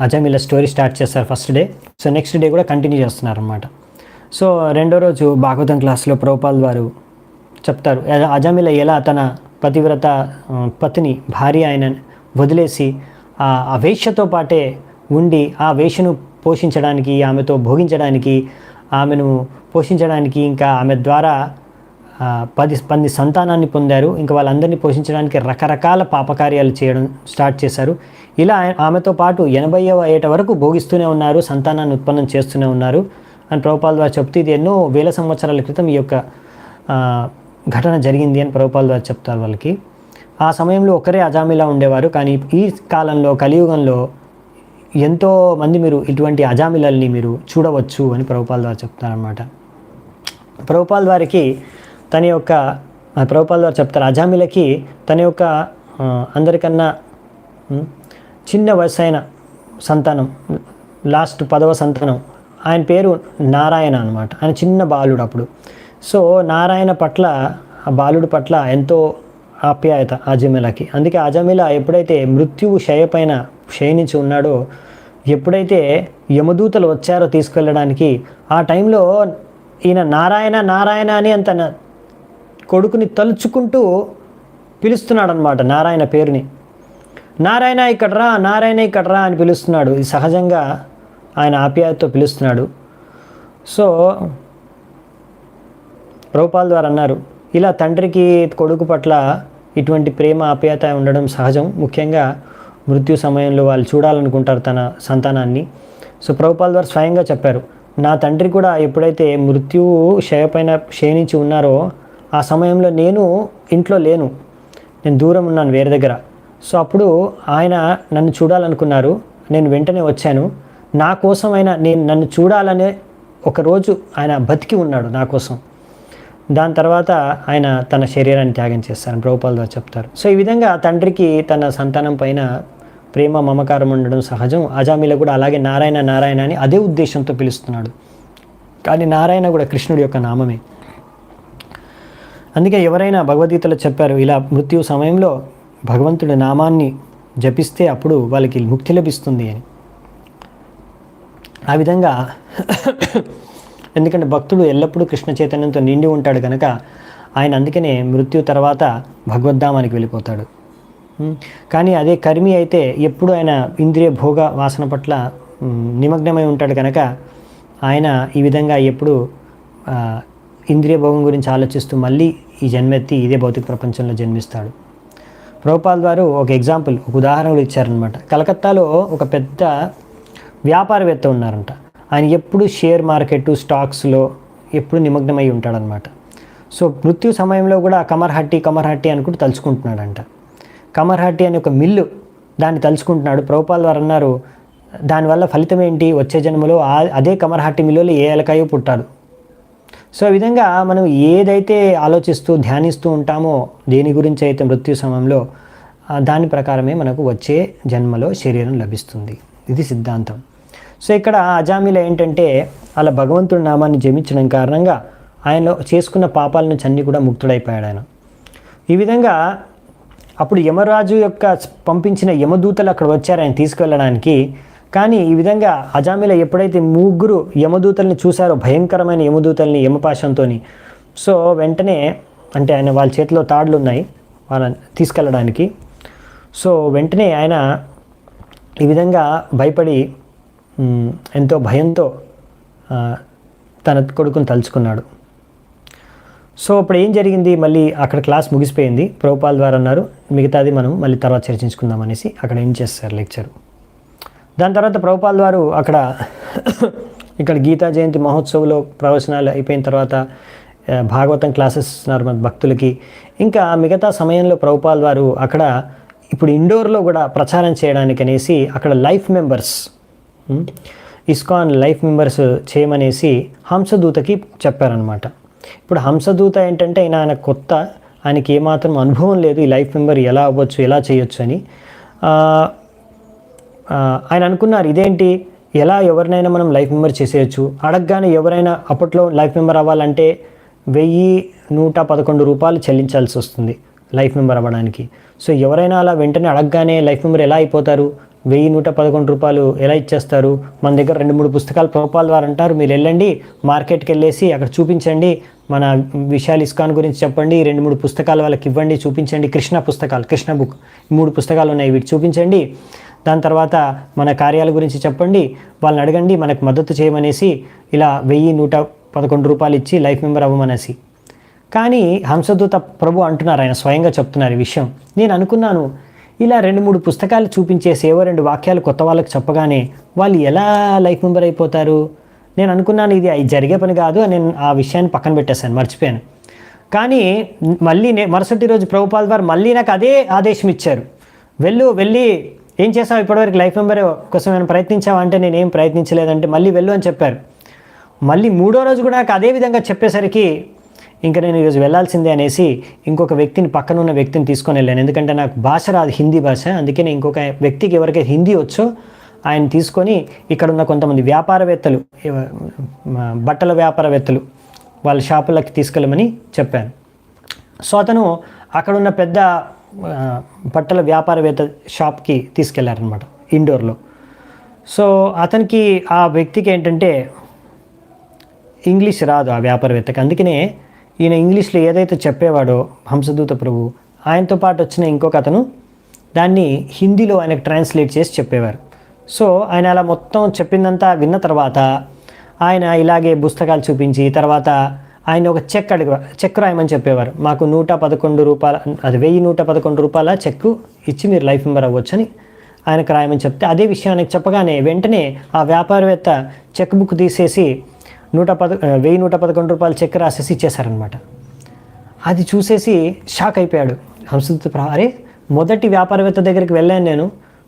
అజామిల స్టోరీ స్టార్ట్ చేస్తారు first day. So next day కూడా కంటిన్యూ చేస్తున్నారు అనమాట. సో రెండో రోజు భాగవతం క్లాస్లో ప్రభుపాల్ వారు చెప్తారు, అజామిల ఎలా తన పతివ్రత పతిని, భార్య ఆయన వదిలేసి ఆ వేశ్యతో పాటే ఉండి ఆ వేశ్యను పోషించడానికి, ఆమెతో భోగించడానికి, ఆమెను పోషించడానికి, ఇంకా ఆమె ద్వారా 10 సంతానాన్ని పొందారు. ఇంకా వాళ్ళందరినీ పోషించడానికి రకరకాల పాపకార్యాలు చేయడం స్టార్ట్ చేశారు. ఇలా ఆమెతో పాటు 80వ ఏట వరకు భోగిస్తూనే ఉన్నారు, సంతానాన్ని ఉత్పన్నం చేస్తూనే ఉన్నారు అని ప్రభుపాల్ వారు చెప్తూ, ఇది ఎన్నో వేల సంవత్సరాల క్రితం ఈ యొక్క ఘటన జరిగింది అని ప్రభుపాల్ వారు చెప్తారు వాళ్ళకి. ఆ సమయంలో ఒకరే అజామిలా ఉండేవారు, కానీ ఈ కాలంలో కలియుగంలో ఎంతోమంది మీరు ఇటువంటి అజామిలల్ని మీరు చూడవచ్చు అని ప్రభుపాల్ వారు చెప్తారనమాట. ప్రభుపాల్ వారికి తన యొక్క ప్రభుపాల్ వారు చెప్తారు, అజామిలకి తన యొక్క అందరికన్నా చిన్న వయసు అయిన సంతానం, లాస్ట్ 10వ సంతానం, ఆయన పేరు నారాయణ అనమాట. ఆయన చిన్న బాలుడు అప్పుడు. సో నారాయణ పట్ల, ఆ బాలుడు పట్ల ఎంతో ఆప్యాయత అజామిలకి. అందుకే అజామిల ఎప్పుడైతే మృత్యువు శయపైన శయనించి ఉన్నాడో, ఎప్పుడైతే యమదూతలు వచ్చారో తీసుకెళ్ళడానికి, ఆ టైంలో ఈయన నారాయణ నారాయణ అని తన కొడుకుని తలుచుకుంటూ పిలుస్తున్నాడు అనమాట, నారాయణ పేరుని. నారాయణ ఇక్కడ్రా, నారాయణ ఇక్కడ్రా అని పిలుస్తున్నాడు. ఇది సహజంగా ఆయన ఆప్యాయతతో పిలుస్తున్నాడు. సో ప్రభుపాల్ వారు అన్నారు, ఇలా తండ్రికి కొడుకు పట్ల ఇటువంటి ప్రేమ ఆప్యాయత ఉండడం సహజం. ముఖ్యంగా మృత్యు సమయంలో వాళ్ళు చూడాలనుకుంటారు తన సంతానాన్ని. సో ప్రభుపాల్ వారు స్వయంగా చెప్పారు, నా తండ్రి కూడా ఎప్పుడైతే మృత్యువు శయపైన క్షీణించి ఉన్నారో ఆ సమయంలో నేను ఇంట్లో లేను, నేను దూరం ఉన్నాను వేరే దగ్గర. సో అప్పుడు ఆయన నన్ను చూడాలనుకున్నారు, నేను వెంటనే వచ్చాను. నా కోసం నన్ను చూడాలనే ఒకరోజు ఆయన బతికి ఉన్నాడు నా కోసం. దాని తర్వాత ఆయన తన శరీరాన్ని త్యాగం చేస్తారని ప్రభుపాల్ వారు చెప్తారు. సో ఈ విధంగా తండ్రికి తన సంతానం పైన ప్రేమ మమకారం ఉండడం సహజం. అజామిల కూడా అలాగే నారాయణ నారాయణ అని అదే ఉద్దేశంతో పిలుస్తున్నాడు. కానీ నారాయణ కూడా కృష్ణుడి యొక్క నామమే. అందుకే ఎవరైనా భగవద్గీతలో చెప్పారు, ఇలా మృత్యు సమయంలో భగవంతుడి నామాన్ని జపిస్తే అప్పుడు వాళ్ళకి ముక్తి లభిస్తుంది అని. ఆ విధంగా ఎందుకంటే భక్తుడు ఎల్లప్పుడూ కృష్ణ చైతన్యంతో నిండి ఉంటాడు కనుక ఆయన అందుకనే మృత్యు తర్వాత భగవద్ధామానికి వెళ్ళిపోతాడు. కానీ అదే కర్మి అయితే ఎప్పుడు ఆయన ఇంద్రియ భోగ వాసన పట్ల నిమగ్నమై ఉంటాడు కనుక ఆయన ఈ విధంగా ఎప్పుడు ఇంద్రియ భోగం గురించి ఆలోచిస్తూ మళ్ళీ ఈ జన్మెత్తి ఇదే భౌతిక ప్రపంచంలో జన్మిస్తాడు. ప్రభుపాల్ వారు ఒక ఎగ్జాంపుల్, ఒక ఉదాహరణలు ఇచ్చారనమాట. కలకత్తాలో ఒక పెద్ద వ్యాపారవేత్త ఉన్నారంట. ఆయన ఎప్పుడు షేర్ మార్కెట్ స్టాక్స్లో ఎప్పుడు నిమగ్నమై ఉంటాడనమాట. సో మృత్యు సమయంలో కూడా కమర్హట్టి అనుకుంటూ తలుచుకుంటున్నాడంట. కమర్హట్టి అనే ఒక మిల్లు, దాన్ని తలుచుకుంటున్నాడు. ప్రభుపాల్ వారు అన్నారు, దానివల్ల ఫలితం ఏంటి, వచ్చే జన్మలో అదే కమర్హట్టి మిల్లులో ఏ ఎలకాయో పుట్టాడు. సో ఈ విధంగా మనం ఏదైతే ఆలోచిస్తూ ధ్యానిస్తూ ఉంటామో దేని గురించి అయితే మృత్యు సమయంలో, దాని ప్రకారమే మనకు వచ్చే జన్మలో శరీరం లభిస్తుంది. ఇది సిద్ధాంతం. సో ఇక్కడ అజామిల ఏంటంటే అలా భగవంతుడి నామాన్ని జపించడం కారణంగా ఆయనలో చేసుకున్న పాపాల నుంచి అన్నీ కూడా ముక్తుడైపోయాడు ఆయన. ఈ విధంగా అప్పుడు యమరాజు యొక్క పంపించిన యమదూతలు అక్కడ వచ్చారు ఆయన తీసుకువెళ్ళడానికి. కానీ ఈ విధంగా అజామిల ఎప్పుడైతే 3 యమదూతల్ని చూశారో, భయంకరమైన యమదూతల్ని యమపాశంతో, సో వెంటనే అంటే ఆయన వాళ్ళ చేతిలో తాడులు ఉన్నాయి వాళ్ళని తీసుకెళ్ళడానికి. సో వెంటనే ఆయన ఈ విధంగా భయపడి ఎంతో భయంతో తన కొడుకుని తలుచుకున్నాడు. సో అప్పుడు ఏం జరిగింది, మళ్ళీ అక్కడ క్లాస్ ముగిసిపోయింది. ప్రభుపాల్ వారు అన్నారు, మిగతాది మనం మళ్ళీ తర్వాత చర్చించుకుందాం అనేసి అక్కడ ఏం చేస్తారు లెక్చరు. దాని తర్వాత ప్రభుపాల్ వారు ఇక్కడ గీతా జయంతి మహోత్సవంలో ప్రవచనాలు అయిపోయిన తర్వాత భాగవతం క్లాసెస్ ఇస్తున్నారు మన భక్తులకి. ఇంకా మిగతా సమయంలో ప్రభుపాల్ వారు అక్కడ ఇప్పుడు ఇండోర్లో కూడా ప్రచారం చేయడానికి అనేసి అక్కడ life members, ISKCON life members చేయమనేసి హంసదూతకి చెప్పారనమాట. ఇప్పుడు హంసదూత ఏంటంటే ఆయన కొత్త, ఆయనకి ఏమాత్రం అనుభవం లేదు ఈ లైఫ్ మెంబర్ ఎలా అవ్వచ్చు, ఎలా చేయొచ్చు అని. ఆయన అనుకున్నారు, ఇదేంటి ఎలా ఎవరినైనా మనం లైఫ్ మెంబర్ చేసేయచ్చు. అడగగానే ఎవరైనా అప్పట్లో లైఫ్ మెంబర్ అవ్వాలంటే 1111 రూపాయలు చెల్లించాల్సి వస్తుంది లైఫ్ మెంబర్ అవ్వడానికి. సో ఎవరైనా అలా వెంటనే అడగగానే లైఫ్ మెంబర్ ఎలా అయిపోతారు, 1111 రూపాయలు ఎలా ఇచ్చేస్తారు. మన దగ్గర 2-3 పుస్తకాలు ప్రభుపాల్ వారు అంటారు, మీరు వెళ్ళండి మార్కెట్కి వెళ్ళేసి అక్కడ చూపించండి, మన విశాల్ ఇస్కాన్ గురించి చెప్పండి, 2-3 పుస్తకాలు వాళ్ళకి ఇవ్వండి, చూపించండి. కృష్ణ పుస్తకాలు, కృష్ణ బుక్ 3 పుస్తకాలు ఉన్నాయి, వీటి చూపించండి. దాని తర్వాత మన కార్యాల గురించి చెప్పండి, వాళ్ళని అడగండి, మనకు మద్దతు చేయమనేసి ఇలా 1111 రూపాయలు ఇచ్చి లైఫ్ మెంబర్ అవ్వమనేసి. కానీ హంసదూత ప్రభు అంటున్నారు, ఆయన స్వయంగా చెప్తున్నారు ఈ విషయం. నేను అనుకున్నాను, ఇలా 2-3 పుస్తకాలు చూపించేసి ఏవో 2 వాక్యాలు కొత్త వాళ్ళకి చెప్పగానే వాళ్ళు ఎలా లైఫ్ మెంబర్ అయిపోతారు? నేను అనుకున్నాను ఇది జరిగే పని కాదు. నేను ఆ విషయాన్ని పక్కన పెట్టేశాను, మర్చిపోయాను. కానీ మళ్ళీ మరుసటి రోజు ప్రభుపాల్ వారు మళ్ళీ నాకు అదే ఆదేశం ఇచ్చారు, వెళ్ళి ఏం చేసావు ఇప్పటివరకు లైఫ్ మెంబర్ కోసం నేను ప్రయత్నించావా అంటే నేనేం ప్రయత్నించలేదంటే మళ్ళీ వెళ్ళు అని చెప్పారు. మళ్ళీ 3వ రోజు కూడా నాకు అదే విధంగా చెప్పేసరికి ఇంకా నేను ఈరోజు వెళ్ళాల్సిందే అనేసి ఇంకొక వ్యక్తిని, పక్కన ఉన్న వ్యక్తిని తీసుకొని వెళ్ళాను. ఎందుకంటే నాకు భాష రాదు, హిందీ భాష. అందుకే నేను ఇంకొక వ్యక్తికి ఎవరికైతే హిందీ వచ్చో ఆయన తీసుకొని ఇక్కడ ఉన్న కొంతమంది వ్యాపారవేత్తలు, బట్టల వ్యాపారవేత్తలు వాళ్ళ షాపులకి తీసుకెళ్ళమని చెప్పాను. సో అతను అక్కడున్న పెద్ద బట్టల వ్యాపారవేత్త షాప్కి తీసుకెళ్లారనమాట, ఇండోర్లో. సో అతనికి, ఆ వ్యక్తికి ఏంటంటే ఇంగ్లీష్ రాదు, ఆ వ్యాపారవేత్తకి. అందుకనే ఈయన ఇంగ్లీష్లో ఏదైతే చెప్పేవాడో హంసదూత ప్రభు, ఆయనతో పాటు వచ్చిన ఇంకొక అతను దాన్ని హిందీలో ఆయనకు ట్రాన్స్లేట్ చేసి చెప్పేవారు. సో ఆయన అలా మొత్తం చెప్పిందంతా విన్న తర్వాత ఆయన ఇలాగే పుస్తకాలు చూపించి తర్వాత ఆయన ఒక చెక్ రాయమని చెప్పేవారు. మాకు 111 రూపాయల, అది 1111 రూపాయల చెక్కు ఇచ్చి మీరు లైఫ్ మెంబర్ అవ్వచ్చని ఆయనకు రాయమని చెప్తే, అదే విషయం ఆయనకు చెప్పగానే వెంటనే ఆ వ్యాపారవేత్త చెక్ బుక్ తీసేసి 1111 రూపాయల చెక్ రాసేసి ఇచ్చేశారనమాట. అది చూసేసి షాక్ అయిపోయాడు హంసదూత. అరే, మొదటి వ్యాపారవేత్త దగ్గరికి వెళ్ళాను నేను,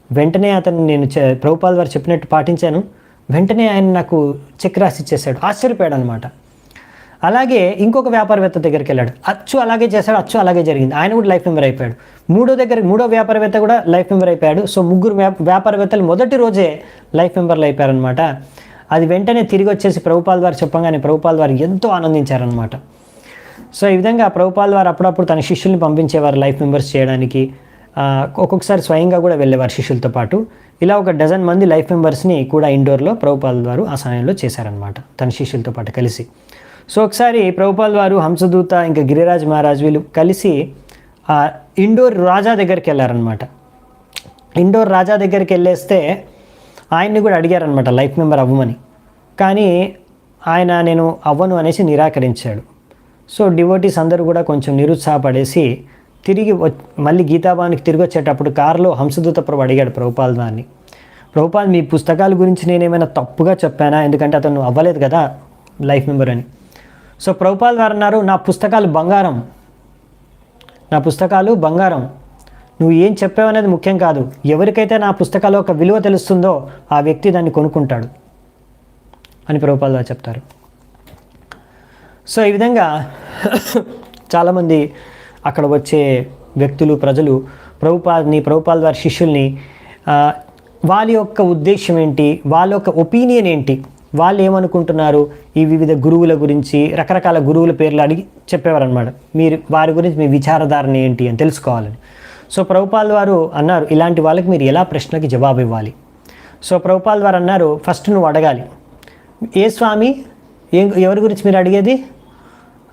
వెంటనే అతను నేను ప్రభుపాల్ వారు చెప్పినట్టు పాటించాను, వెంటనే ఆయన నాకు చెక్ రాసి ఇచ్చేసాడు. ఆశ్చర్యపోయాడు అనమాట. అలాగే ఇంకొక వ్యాపారవేత్త దగ్గరికి వెళ్ళాడు, అచ్చు అలాగే చేశాడు, అచ్చు అలాగే జరిగింది. ఆయన కూడా లైఫ్ మెంబర్ అయిపోయాడు. మూడో వ్యాపారవేత్త కూడా లైఫ్ మెంబర్ అయిపోయాడు. సో 3 వ్యాపారవేత్తలు మొదటి రోజే లైఫ్ మెంబర్లు అయిపోయారనమాట. అది వెంటనే తిరిగి వచ్చేసి ప్రభుపాల్ వారు చెప్పగానే ప్రభుపాల్ వారు ఎంతో ఆనందించారనమాట. సో ఈ విధంగా ప్రభుపాల్ వారు అప్పుడప్పుడు తన శిష్యుల్ని పంపించేవారు లైఫ్ మెంబర్స్ చేయడానికి. ఒక్కొక్కసారి స్వయంగా కూడా వెళ్ళేవారు శిష్యులతో పాటు. ఇలా ఒక 12 మంది లైఫ్ మెంబర్స్ని కూడా ఇండోర్లో ప్రభుపాల్ వారు ఆ సమయంలో చేశారనమాట, తన శిష్యులతో పాటు కలిసి. సో ఒకసారి ప్రభుపాల్ వారు, హంసదూత, ఇంకా గిరిరాజ్ మహారాజ్ వీళ్ళు కలిసి ఇండోర్ రాజా దగ్గరికి వెళ్ళారనమాట. ఇండోర్ రాజా దగ్గరికి వెళ్ళేస్తే ఆయన్ని కూడా అడిగారనమాట లైఫ్ మెంబర్ అవ్వమని. కానీ ఆయన నేను అవ్వను అనేసి నిరాకరించాడు. సో డివోటీస్ అందరూ కూడా కొంచెం నిరుత్సాహపడేసి తిరిగి మళ్ళీ గీతాభవన్కి తిరిగి వచ్చేటప్పుడు కారులో హంసదూత ప్రభు అడిగాడు ప్రభుపాల్ వారిని, ప్రభుపాల్ మీ పుస్తకాల గురించి నేనేమైనా తప్పుగా చెప్పానా, ఎందుకంటే అతను అవ్వలేదు కదా లైఫ్ మెంబర్ అని. సో ప్రభుపాల్ వారు అన్నారు, నా పుస్తకాలు బంగారం, నువ్వు ఏం చెప్పావనేది ముఖ్యం కాదు, ఎవరికైతే నా పుస్తకాలు ఒక విలువ తెలుస్తుందో ఆ వ్యక్తి దాన్ని కొనుక్కుంటాడు అని ప్రభుపాల్ వారు చెప్తారు. సో ఈ విధంగా చాలామంది అక్కడ వచ్చే వ్యక్తులు, ప్రజలు ప్రభుపాల్ వారి శిష్యుల్ని వాళ్ళ యొక్క ఉద్దేశం ఏంటి, వాళ్ళ యొక్క ఒపీనియన్ ఏంటి, వాళ్ళు ఏమనుకుంటున్నారు, ఈ వివిధ గురువుల గురించి రకరకాల గురువుల పేర్లు అడిగి చెప్పేవారు అనమాట. మీరు వారి గురించి మీ విచారధారణ ఏంటి అని తెలుసుకోవాలని. సో ప్రభుపాల్ వారు అన్నారు, ఇలాంటి వాళ్ళకి మీరు ఎలా ప్రశ్నకి జవాబు ఇవ్వాలి. సో ప్రభుపాల్ వారు అన్నారు, ఫస్ట్ నువ్వు అడగాలి, ఏ స్వామి, ఎవరి గురించి మీరు అడిగేది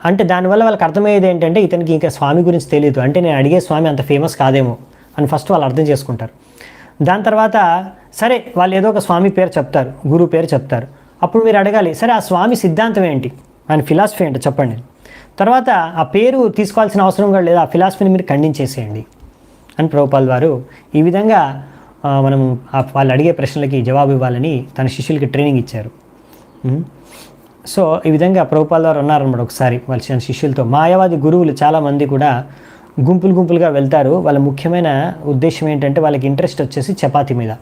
అంటే దానివల్ల వాళ్ళకి అర్థమయ్యేది ఏంటంటే ఇతనికి ఇంకా స్వామి గురించి తెలియదు, అంటే నేను అడిగే స్వామి అంత ఫేమస్ కాదేమో అని ఫస్ట్ వాళ్ళు అర్థం చేసుకుంటారు. దాని తర్వాత సరే వాళ్ళు ఏదో ఒక స్వామి పేరు చెప్తారు, గురువు పేరు చెప్తారు. అప్పుడు మీరు అడగాలి, సరే ఆ స్వామి సిద్ధాంతం ఏంటి, ఆయన ఫిలాసఫీ ఏంటో చెప్పండి. తర్వాత ఆ పేరు తీసుకోవాల్సిన అవసరం కూడా లేదు, ఆ ఫిలాసఫీని మీరు ఖండించేసేయండి అని ప్రభుపాల్ వారు ఈ విధంగా మనం వాళ్ళు అడిగే ప్రశ్నలకి జవాబు ఇవ్వాలని తన శిష్యులకి ట్రైనింగ్ ఇచ్చారు. సో ఈ విధంగా ప్రభుపాల్ వారు ఉన్నారన్నమాట. ఒకసారి వాళ్ళ శిష్యులతో మాయావాది గురువులు చాలామంది కూడా గుంపులుగా వెళ్తారు. వాళ్ళ ముఖ్యమైన ఉద్దేశం ఏంటంటే వాళ్ళకి ఇంట్రెస్ట్ వచ్చేసి చపాతీ మీద.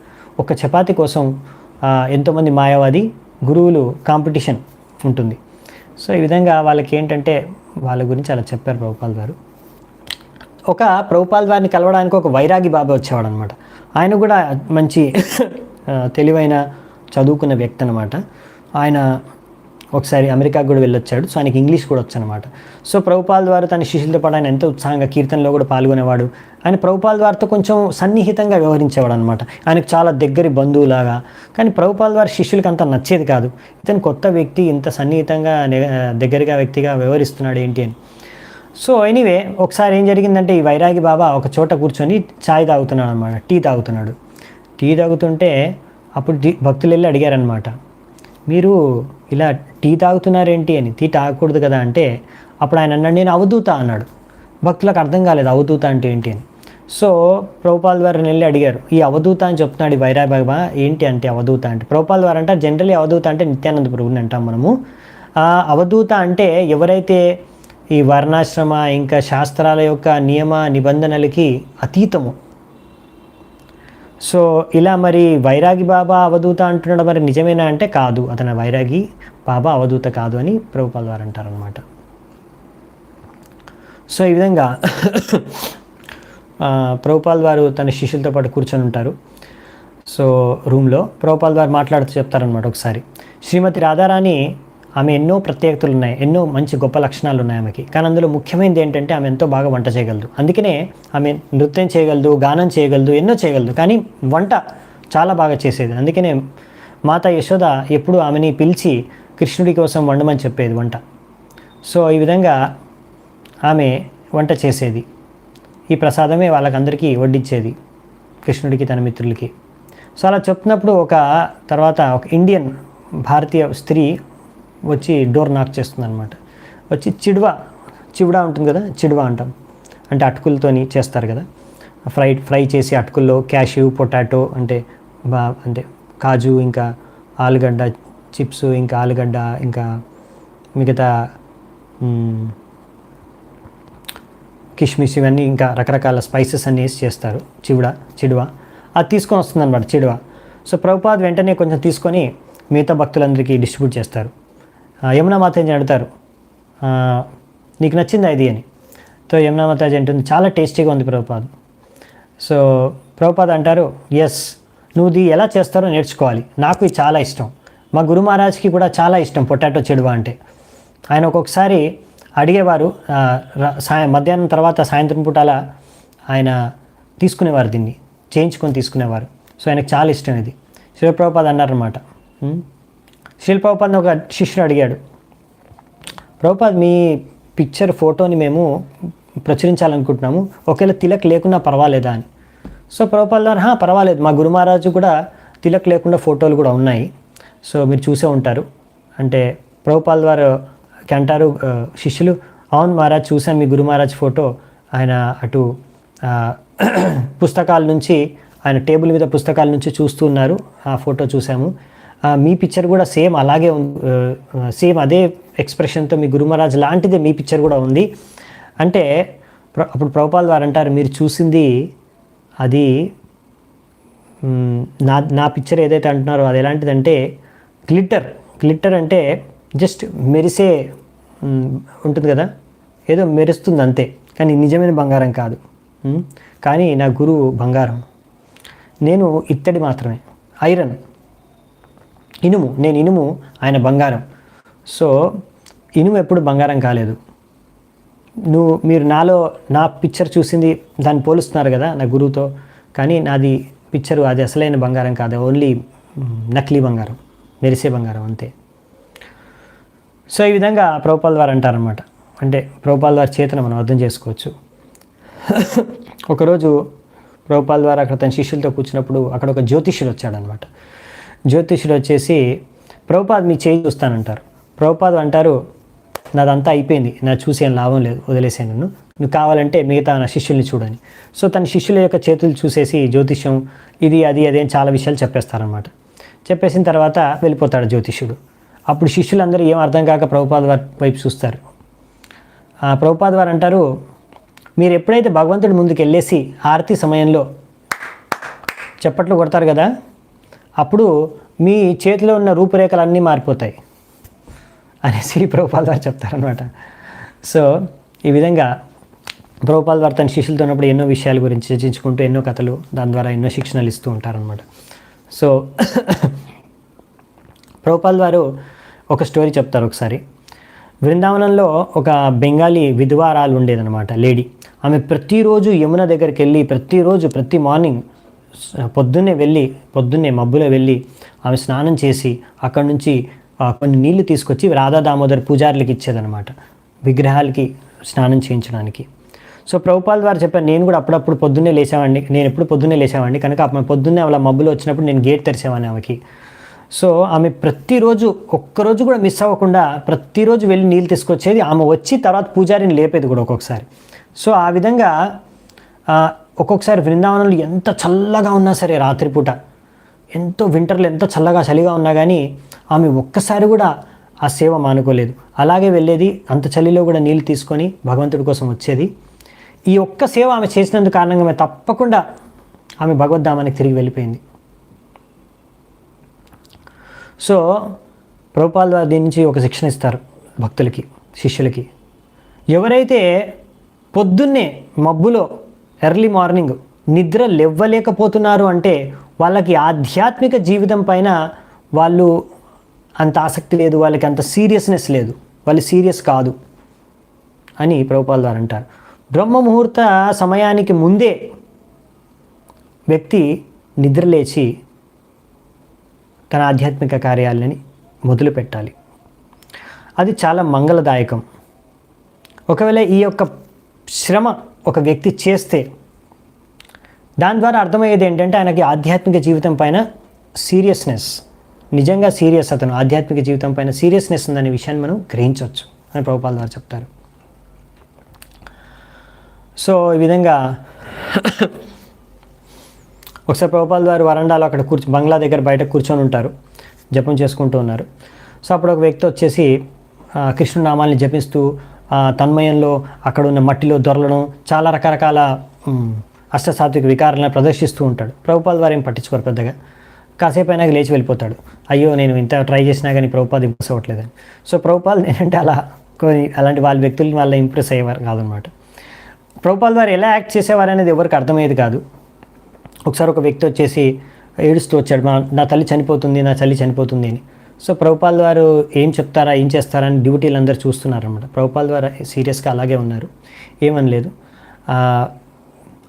ఒక చపాతీ కోసం ఎంతోమంది మాయావాది గురువులు కాంపిటీషన్ ఉంటుంది. సో ఈ విధంగా వాళ్ళకి ఏంటంటే వాళ్ళ గురించి అలా చెప్పారు ప్రభుపాల్ వారు. ఒక ప్రభుపాల్ వారిని కలవడానికి ఒక వైరాగి బాబా వచ్చేవాడు అనమాట. ఆయన కూడా మంచి తెలివైన చదువుకున్న వ్యక్తి అనమాట. ఆయన ఒకసారి అమెరికాకు కూడా వెళ్ళొచ్చాడు. సో ఆయనకి ఇంగ్లీష్ కూడా వచ్చనమాట. సో ప్రభుపాల్ వారు తన శిష్యులతో పాటు ఆయన ఎంతో ఉత్సాహంగా కీర్తనలో కూడా పాల్గొనేవాడు. ఆయన ప్రభుపాల్ వారితో కొంచెం సన్నిహితంగా వ్యవహరించేవాడు అనమాట. ఆయనకు చాలా దగ్గరి బంధువులాగా. కానీ ప్రభుపాల్ వారి శిష్యులకి అంత నచ్చేది కాదు, ఇతను కొత్త వ్యక్తి ఇంత సన్నిహితంగా దగ్గరగా వ్యక్తిగా వ్యవహరిస్తున్నాడు ఏంటి అని. సో ఎనీవే ఒకసారి ఏం జరిగిందంటే ఈ వైరాగి బాబా ఒక చోట కూర్చొని ఛాయ్ తాగుతున్నాడు అనమాట, టీ తాగుతున్నాడు. టీ తాగుతుంటే అప్పుడు భక్తులు వెళ్ళి అడిగారనమాట, మీరు ఇలా టీ తాగుతున్నారేంటి అని. టీ తాగకూడదు కదా అంటే అప్పుడు ఆయన అన్నాడు, నేను అవధూత అన్నాడు. భక్తులకు అర్థం కాలేదు అవధూత అంటే ఏంటి అని. సో ప్రభుపాల్ వారిని వెళ్ళి అడిగారు, ఈ అవధూత అని చెప్తున్నాడు ఈ వైరాగ్ బాబా ఏంటి అంటే అవధూత అంటే. ప్రభుపాల్ వారు అంటే జనరల్లీ అవధూత అంటే నిత్యానంద ప్రభుని అంటాం మనము. అవధూత అంటే ఎవరైతే ఈ వర్ణాశ్రమ ఇంకా శాస్త్రాల యొక్క నియమ నిబంధనలకి అతీతము. సో ఇలా మరి వైరాగి బాబా అవధూత అంటున్నాడు, మరి నిజమేనా అంటే కాదు, అతను వైరాగి బాబా అవధూత కాదు అని ప్రభుపాల్ వారు అంటారనమాట. సో ఈ విధంగా ప్రభుపాల్ వారు తన శిష్యులతో పాటు కూర్చొని ఉంటారు. సో రూమ్లో ప్రభుపాల్ వారు మాట్లాడుతూ చెప్తారనమాట ఒకసారి, శ్రీమతి రాధారాణి ఆమె ఎన్నో ప్రత్యేకతలు ఉన్నాయి, ఎన్నో మంచి గొప్ప లక్షణాలు ఉన్నాయి ఆమెకి. కానీ అందులో ముఖ్యమైనది ఏంటంటే ఆమె ఎంతో బాగా వంట చేయగలదు. అందుకనే ఆమె నృత్యం చేయగలదు, గానం చేయగలదు, ఎన్నో చేయగలదు, కానీ వంట చాలా బాగా చేసేది. అందుకనే మాత యశోద ఎప్పుడు ఆమెని పిలిచి కృష్ణుడి కోసం వండమని చెప్పేది వంట. సో ఈ విధంగా ఆమె వంట చేసేది. ఈ ప్రసాదమే వాళ్ళకందరికీ వడ్డించేది, కృష్ణుడికి తన మిత్రులకి. సో అలా చెప్తున్నప్పుడు తర్వాత ఒక ఇండియన్ భారతీయ స్త్రీ వచ్చి డోర్ నాక్ చేస్తుంది అనమాట. వచ్చి చివడా ఉంటుంది కదా, చిడువా అంటాం, అంటే అటుకులతోని చేస్తారు కదా, ఫ్రై చేసి అటుకుల్లో క్యాష్యూ, పొటాటో అంటే కాజు, ఇంకా ఆలుగడ్డ చిప్స్, ఇంకా ఆలుగడ్డ, ఇంకా మిగతా కిష్మిష్, ఇవన్నీ ఇంకా రకరకాల స్పైసెస్ అన్నీ వేసి చేస్తారు. చిడువా అది తీసుకొని వస్తుంది అనమాట చిడువా. సో ప్రభుపాద్ వెంటనే కొంచెం తీసుకొని మిగతా భక్తులందరికీ డిస్ట్రిబ్యూట్ చేస్తారు. యమునా మాతాజీ అడుగుతారు, నీకు నచ్చిందా ఇది అని. సో యమునా మాతాజీ అంటుంది, చాలా టేస్టీగా ఉంది ప్రభుపాద్. సో ప్రభుపాద్ అంటారు, ఎస్, నువ్వు ఇది ఎలా చేస్తారో నేర్చుకోవాలి, నాకు ఇది చాలా ఇష్టం. మా గురు మహారాజ్కి కూడా చాలా ఇష్టం పొటాటో చిడువా అంటే. ఆయన ఒక్కొక్కసారి అడిగేవారు, మధ్యాహ్నం తర్వాత సాయంత్రం పూటాల ఆయన తీసుకునేవారు, దీన్ని చేయించుకొని తీసుకునేవారు. సో ఆయనకు చాలా ఇష్టం ఇది. శిలప్రభుపాద్ అన్నారన్నమాట. శిలప్రభుపాద్ని ఒక శిష్యుడు అడిగాడు, ప్రభుపాద్ మీ పిక్చర్ ఫోటోని మేము ప్రచురించాలనుకుంటున్నాము, ఒకవేళ తిలక్ లేకున్నా పర్వాలేదా అని. సో ప్రభుపాద్ గారు, పర్వాలేదు, మా గురు మహారాజు కూడా తిలక్ లేకుండా ఫోటోలు కూడా ఉన్నాయి, సో మీరు చూసే ఉంటారు అంటే. ప్రభుపాద్ వారు అంటారు శిష్యులు, అవును మహారాజ్, చూశాను మీ గురు మహారాజ్ ఫోటో, ఆయన అటు పుస్తకాల నుంచి, ఆయన టేబుల్ మీద పుస్తకాల నుంచి చూస్తూ ఉన్నారు, ఆ ఫోటో చూసాము. మీ పిక్చర్ కూడా సేమ్ అలాగే సేమ్ అదే ఎక్స్ప్రెషన్తో మీ గురు మహారాజ్ లాంటిదే మీ పిక్చర్ కూడా ఉంది అంటే. అప్పుడు ప్రభుపాద్ వారు అంటారు, మీరు చూసింది అది నా పిక్చర్ ఏదైతే అంటున్నారో అది ఎలాంటిదంటే గ్లిట్టర్ అంటే జస్ట్ మెరిసే ఉంటుంది కదా, ఏదో మెరుస్తుంది అంతే, కానీ నిజమైన బంగారం కాదు. కానీ నా గురువు బంగారం, నేను ఇత్తడి మాత్రమే, ఐరన్, ఇనుము, నేను ఇనుము, ఆయన బంగారం. సో ఇనుము ఎప్పుడు బంగారం కాలేదు. మీరు నా పిక్చర్ చూసింది దాన్ని పోలుస్తున్నారు కదా నా గురువుతో, కానీ నాది పిక్చరు అది అసలైన బంగారం కాదు, ఓన్లీ నకిలీ బంగారం, మెరిసే బంగారం అంతే. సో ఈ విధంగా ప్రభుపాద్ వారు అంటారనమాట. అంటే ప్రభుపాద్ వారి చేతన మనం అర్థం చేసుకోవచ్చు. ఒకరోజు ప్రభుపాద్ వారు అక్కడ తన శిష్యులతో కూర్చున్నప్పుడు అక్కడ ఒక జ్యోతిష్యుడు వచ్చాడనమాట. జ్యోతిష్యుడు వచ్చేసి, ప్రభుపాద్ మీ చేయి చూస్తానంటారు. ప్రభుపాద్ అంటారు, నాదంతా అయిపోయింది, నా చూసి ఏం లాభం లేదు, వదిలేసాను, నువ్వు కావాలంటే మిగతా నా శిష్యుల్ని చూడని. సో తన శిష్యుల యొక్క చేతులు చూసేసి జ్యోతిష్యం ఇది అది అదేం చాలా విషయాలు చెప్పేస్తారనమాట. చెప్పేసిన తర్వాత వెళ్ళిపోతాడు జ్యోతిష్యుడు. అప్పుడు శిష్యులందరూ ఏం అర్థం కాక ప్రభుపాద్ వారి వైపు చూస్తారు. ప్రభుపాద్ వారు అంటారు, మీరు ఎప్పుడైతే భగవంతుడి ముందుకు వెళ్ళేసి ఆరతి సమయంలో చప్పట్లు కొడతారు కదా, అప్పుడు మీ చేతిలో ఉన్న రూపురేఖలన్నీ మారిపోతాయి అనేసి ప్రభుపాద్ వారు చెప్తారనమాట. సో ఈ విధంగా ప్రభుపాద్ వారు తన శిష్యులతో ఉన్నప్పుడు ఎన్నో విషయాల గురించి చర్చించుకుంటూ ఎన్నో కథలు, దాని ద్వారా ఎన్నో శిక్షణలు ఇస్తూ ఉంటారనమాట. సో ప్రభుపాద్ వారు ఒక స్టోరీ చెప్తారు. ఒకసారి బృందావనంలో ఒక బెంగాలీ విధవారాలు ఉండేదన్నమాట, లేడీ. ఆమె ప్రతిరోజు యమున దగ్గరికి వెళ్ళి ప్రతి మార్నింగ్ పొద్దున్నే మబ్బులో వెళ్ళి ఆమె స్నానం చేసి అక్కడి నుంచి కొన్ని నీళ్లు తీసుకొచ్చి రాధా దామోదర్ పూజారులకి ఇచ్చేదనమాట, విగ్రహాలకి స్నానం చేయించడానికి. సో ప్రభుపాల్ వారు చెప్పారు, నేను కూడా అప్పుడప్పుడు పొద్దున్నే లేచేవాడిని, నేను ఎప్పుడు పొద్దున్నే లేచేవాడిని కనుక ఆమె పొద్దున్నే అలా మబ్బులో వచ్చినప్పుడు నేను గేట్ తెరిచేవాడిని ఆమెకి. సో ఆమె ప్రతిరోజు ఒక్కరోజు కూడా మిస్ అవ్వకుండా ప్రతిరోజు వెళ్ళి నీళ్ళు తీసుకొచ్చేది. ఆమె వచ్చి తర్వాత పూజారిని లేపేది కూడా ఒక్కొక్కసారి. సో ఆ విధంగా ఒక్కొక్కసారి బృందావనంలో ఎంత చల్లగా ఉన్నా సరే, రాత్రిపూట ఎంతో వింటర్లో ఎంత చలిగా ఉన్నా కానీ ఆమె ఒక్కసారి కూడా ఆ సేవ మానుకోలేదు. అలాగే వెళ్ళేది, అంత చలిలో కూడా నీళ్ళు తీసుకొని భగవంతుడి కోసం వచ్చేది. ఈ ఒక్క సేవ ఆమె చేసినందుకు కారణంగా ఆమె తప్పకుండా ఆమె భగవద్ధామానికి తిరిగి వెళ్ళిపోయింది. సో ప్రభుపాల్ వారు దీని నుంచి ఒక శిక్షణ ఇస్తారు భక్తులకి, శిష్యులకి. ఎవరైతే పొద్దున్నే మబ్బులో ఎర్లీ మార్నింగ్ నిద్ర లేవలేకపోతున్నారు అంటే వాళ్ళకి ఆధ్యాత్మిక జీవితం పైన వాళ్ళు అంత ఆసక్తి లేదు, వాళ్ళకి అంత సీరియస్నెస్ లేదు, వాళ్ళు సీరియస్ కాదు అని ప్రభుపాల్ వారు అంటారు. బ్రహ్మ ముహూర్త సమయానికి ముందే వ్యక్తి నిద్రలేచి తన ఆధ్యాత్మిక కార్యాలని మొదలు పెట్టాలి. అది చాలా మంగళదాయకం. ఒకవేళ ఈ యొక్క శ్రమ ఒక వ్యక్తి చేస్తే దాని ద్వారా అర్థమయ్యేది ఏంటంటే ఆయనకి ఆధ్యాత్మిక జీవితం పైన సీరియస్నెస్, నిజంగా సీరియస్, అతను ఆధ్యాత్మిక జీవితం పైన సీరియస్నెస్ ఉందనే విషయాన్ని మనం గ్రహించవచ్చు అని ప్రభుపాల్ వారు చెప్తారు. సో ఈ విధంగా ఒకసారి ప్రభుపాల్ వారు వరండాలో అక్కడ బంగ్లా దగ్గర బయట కూర్చొని ఉంటారు, జపం చేసుకుంటూ ఉన్నారు. సో అప్పుడు ఒక వ్యక్తి వచ్చేసి కృష్ణుడి నామాల్ని జపిస్తూ తన్మయంలో అక్కడ ఉన్న మట్టిలో దొరలడం, చాలా రకరకాల అష్టసాత్విక వికారాలను ప్రదర్శిస్తూ ఉంటాడు. ప్రభుపాల్ వారు ఏం పట్టించుకోరు పెద్దగా. కాసేపు అయినా లేచి వెళ్ళిపోతాడు. అయ్యో నేను ఇంత ట్రై చేసినా కానీ ప్రభుపాద్ ఇంప్రెస్ అవ్వట్లేదని. సో ప్రభుపాల్ ఏంటంటే అలాంటి వాళ్ళ వ్యక్తులు వాళ్ళ ఇంప్రెస్ అయ్యేవారు కాదనమాట. ప్రభుపాల్ వారు ఎలా యాక్ట్ చేసేవారు అనేది ఎవరికి అర్థమయ్యేది కాదు. ఒకసారి ఒక వ్యక్తి వచ్చేసి ఏడుస్తూ వచ్చాడు, నా తల్లి చనిపోతుంది అని. సో ప్రభుపాల్ వారు ఏం చెప్తారా ఏం చేస్తారా అని డ్యూటీలు అందరూ చూస్తున్నారన్నమాట. ప్రభుపాల్ వారు సీరియస్గా అలాగే ఉన్నారు, ఏమనలేదు.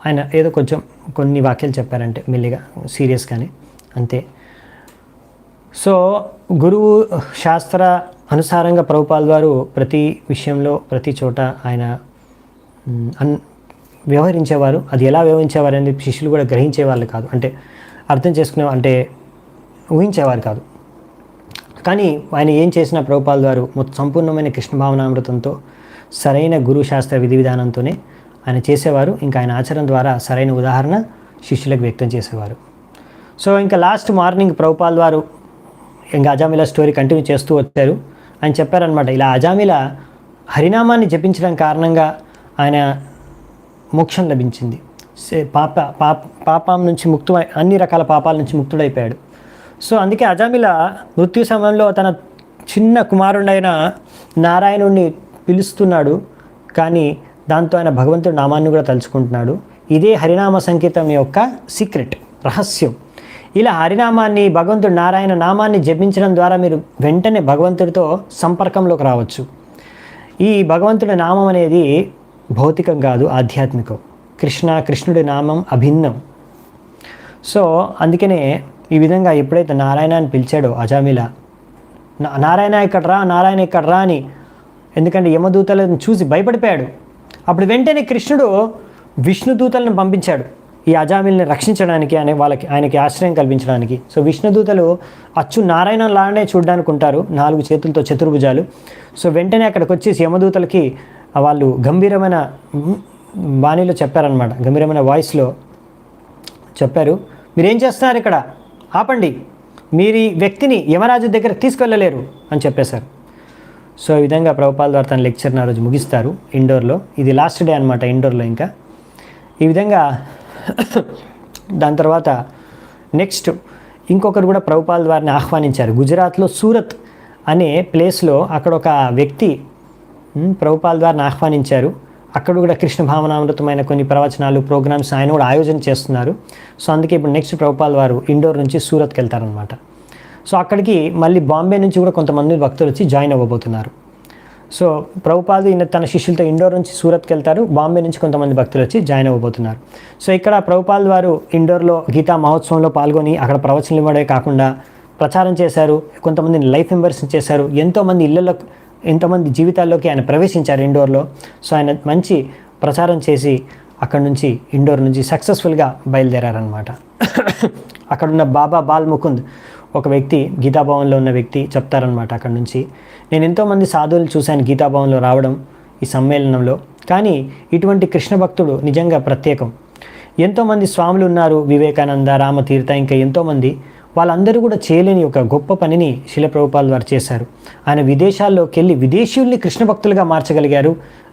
ఆయన ఏదో కొన్ని వాక్యాలు చెప్పారంటే మెల్లిగా, సీరియస్గానే అంతే. సో గురువు శాస్త్ర అనుసారంగా ప్రభుపాల్ వారు ప్రతి విషయంలో ప్రతి చోట ఆయన వ్యవహరించేవారు. అది ఎలా వ్యవహరించేవారు అనేది శిష్యులు కూడా గ్రహించేవాళ్ళు కాదు, అంటే అర్థం చేసుకునే ఊహించేవారు కాదు. కానీ ఆయన ఏం చేసిన ప్రభుపాల్ వారు సంపూర్ణమైన కృష్ణ భావనామృతంతో సరైన గురు శాస్త్ర విధి విధానంతోనే ఆయన చేసేవారు. ఇంకా ఆయన ఆచరణ ద్వారా సరైన ఉదాహరణ శిష్యులకు వ్యక్తం చేసేవారు. సో ఇంకా లాస్ట్ మార్నింగ్ ప్రభుపాల్ వారు ఇంకా అజామిలా స్టోరీ కంటిన్యూ చేస్తూ వచ్చారు. ఆయన చెప్పారనమాట, ఇలా అజామిలా హరినామాన్ని జపించడం కారణంగా ఆయన మోక్షం లభించింది, పాపం నుంచి ముక్తమై అన్ని రకాల పాపాల నుంచి ముక్తుడైపోయాడు. సో అందుకే అజామిలా మృత్యు సమయంలో తన చిన్న కుమారుడైన నారాయణుడిని పిలుస్తున్నాడు, కానీ దాంతో ఆయన భగవంతుడి నామాన్ని కూడా తలుచుకుంటున్నాడు. ఇదే హరినామ సంకీర్తన యొక్క సీక్రెట్, రహస్యం. ఇలా హరినామాన్ని, భగవంతుడి నారాయణ నామాన్ని జపించడం ద్వారా మీరు వెంటనే భగవంతుడితో సంపర్కంలోకి రావచ్చు. ఈ భగవంతుడి నామం అనేది భౌతికం కాదు, ఆధ్యాత్మికం. కృష్ణుడి నామం అభిన్నం. సో అందుకనే ఈ విధంగా ఎప్పుడైతే నారాయణ అని పిలిచాడో అజామిలా, నారాయణ ఇక్కడ రా అని, ఎందుకంటే యమదూతలను చూసి భయపడిపోయాడు. అప్పుడు వెంటనే కృష్ణుడు విష్ణుదూతలను పంపించాడు ఈ అజామిల్ని రక్షించడానికి, ఆయనకి ఆశ్రయం కల్పించడానికి. సో విష్ణుదూతలు అచ్చు నారాయణ లానే చూడడానికి ఉంటారు, 4 చేతులతో చతుర్భుజాలు. సో వెంటనే అక్కడికి వచ్చేసి యమదూతలకి వాళ్ళు గంభీరమైన బాణీలో చెప్పారనమాట, గంభీరమైన వాయిస్లో చెప్పారు, మీరేం చేస్తున్నారు ఇక్కడ, ఆపండి, మీరు ఈ వ్యక్తిని యమరాజు దగ్గరకు తీసుకెళ్ళలేరు అని చెప్పేశారు. సో ఈ విధంగా ప్రభుపాల్ వారు తన లెక్చర్ని ఆ రోజు ముగిస్తారు ఇండోర్లో. ఇది లాస్ట్ డే అనమాట ఇండోర్లో. ఇంకా ఈ విధంగా దాని తర్వాత నెక్స్ట్ ఇంకొకరు కూడా ప్రభుపాల్ వారిని ఆహ్వానించారు. గుజరాత్లో సూరత్ అనే ప్లేస్లో అక్కడ ఒక వ్యక్తి ప్రభుపాల్ వారిని ఆహ్వానించారు. అక్కడ కూడా కృష్ణ భావనామృతమైన కొన్ని ప్రవచనాలు, ప్రోగ్రామ్స్ ఆయన కూడా ఆయోజన చేస్తున్నారు. సో అందుకే ఇప్పుడు నెక్స్ట్ ప్రభుపాల్ వారు ఇండోర్ నుంచి సూరత్కి వెళ్తారనమాట. సో అక్కడికి మళ్ళీ బాంబే నుంచి కూడా కొంతమంది భక్తులు వచ్చి జాయిన్ అవ్వబోతున్నారు. సో ప్రభుపాల్ తన శిష్యులతో ఇండోర్ నుంచి సూరత్కి వెళ్తారు, బాంబే నుంచి కొంతమంది భక్తులు వచ్చి జాయిన్ అవ్వబోతున్నారు. సో ఇక్కడ ప్రభుపాల్ వారు ఇండోర్లో గీతా మహోత్సవంలో పాల్గొని అక్కడ ప్రవచనలు ఇవ్వడే కాకుండా ప్రచారం చేశారు, కొంతమందిని లైఫ్ మెంబర్స్ని చేశారు, ఎంతోమంది జీవితాల్లోకి ఆయన ప్రవేశించారు ఇండోర్లో. సో ఆయన మంచి ప్రచారం చేసి అక్కడ నుంచి ఇండోర్ నుంచి సక్సెస్ఫుల్గా బయలుదేరారనమాట. అక్కడున్న బాబా బాల్ ముకుంద్ ఒక వ్యక్తి, గీతాభవన్లో ఉన్న వ్యక్తి చెప్తారనమాట. అక్కడ నుంచి నేను ఎంతోమంది సాధువులు చూశాను గీతాభవన్లో రావడం ఈ సమ్మేళనంలో, కానీ ఇటువంటి కృష్ణ భక్తుడు నిజంగా ప్రత్యేకం. ఎంతోమంది స్వాములు ఉన్నారు, వివేకానంద, రామతీర్థ, ఇంకా ఎంతోమంది, వాళ్ళందరూ కూడా చేయలేని ఒక గొప్ప పనిని శిల ప్రభుపాదుల వారు చేశారు. ఆయన విదేశాల్లోకి వెళ్ళి విదేశీయుల్ని కృష్ణ భక్తులుగా మార్చగలిగారు.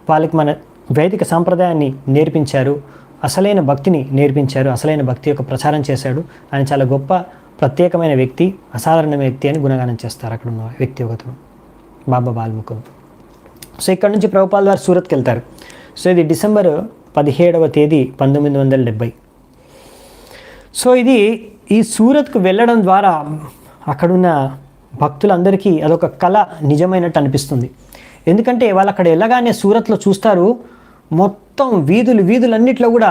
వాళ్ళకి మన వైదిక సాంప్రదాయాన్ని నేర్పించారు, అసలైన భక్తిని నేర్పించారు, అసలైన భక్తి యొక్క ప్రచారం చేశాడు. ఆయన చాలా గొప్ప ప్రత్యేకమైన వ్యక్తి, అసాధారణ వ్యక్తి అని గుణగానం చేస్తారు అక్కడ ఉన్న వ్యక్తి ఒకరు, బాబా బాల్ ముకుంద్. సో ఇక్కడ నుంచి ప్రభుపాదుల వారు సూరత్కి వెళ్తారు. సో ఇది డిసెంబర్ 17వ తేదీ 1970. సో ఇది ఈ సూరత్కు వెళ్ళడం ద్వారా అక్కడున్న భక్తులందరికీ అదొక కళ నిజమైనట్టు అనిపిస్తుంది. ఎందుకంటే వాళ్ళు అక్కడ వెళ్ళగానే సూరత్లో చూస్తారు, మొత్తం వీధులన్నిట్లో కూడా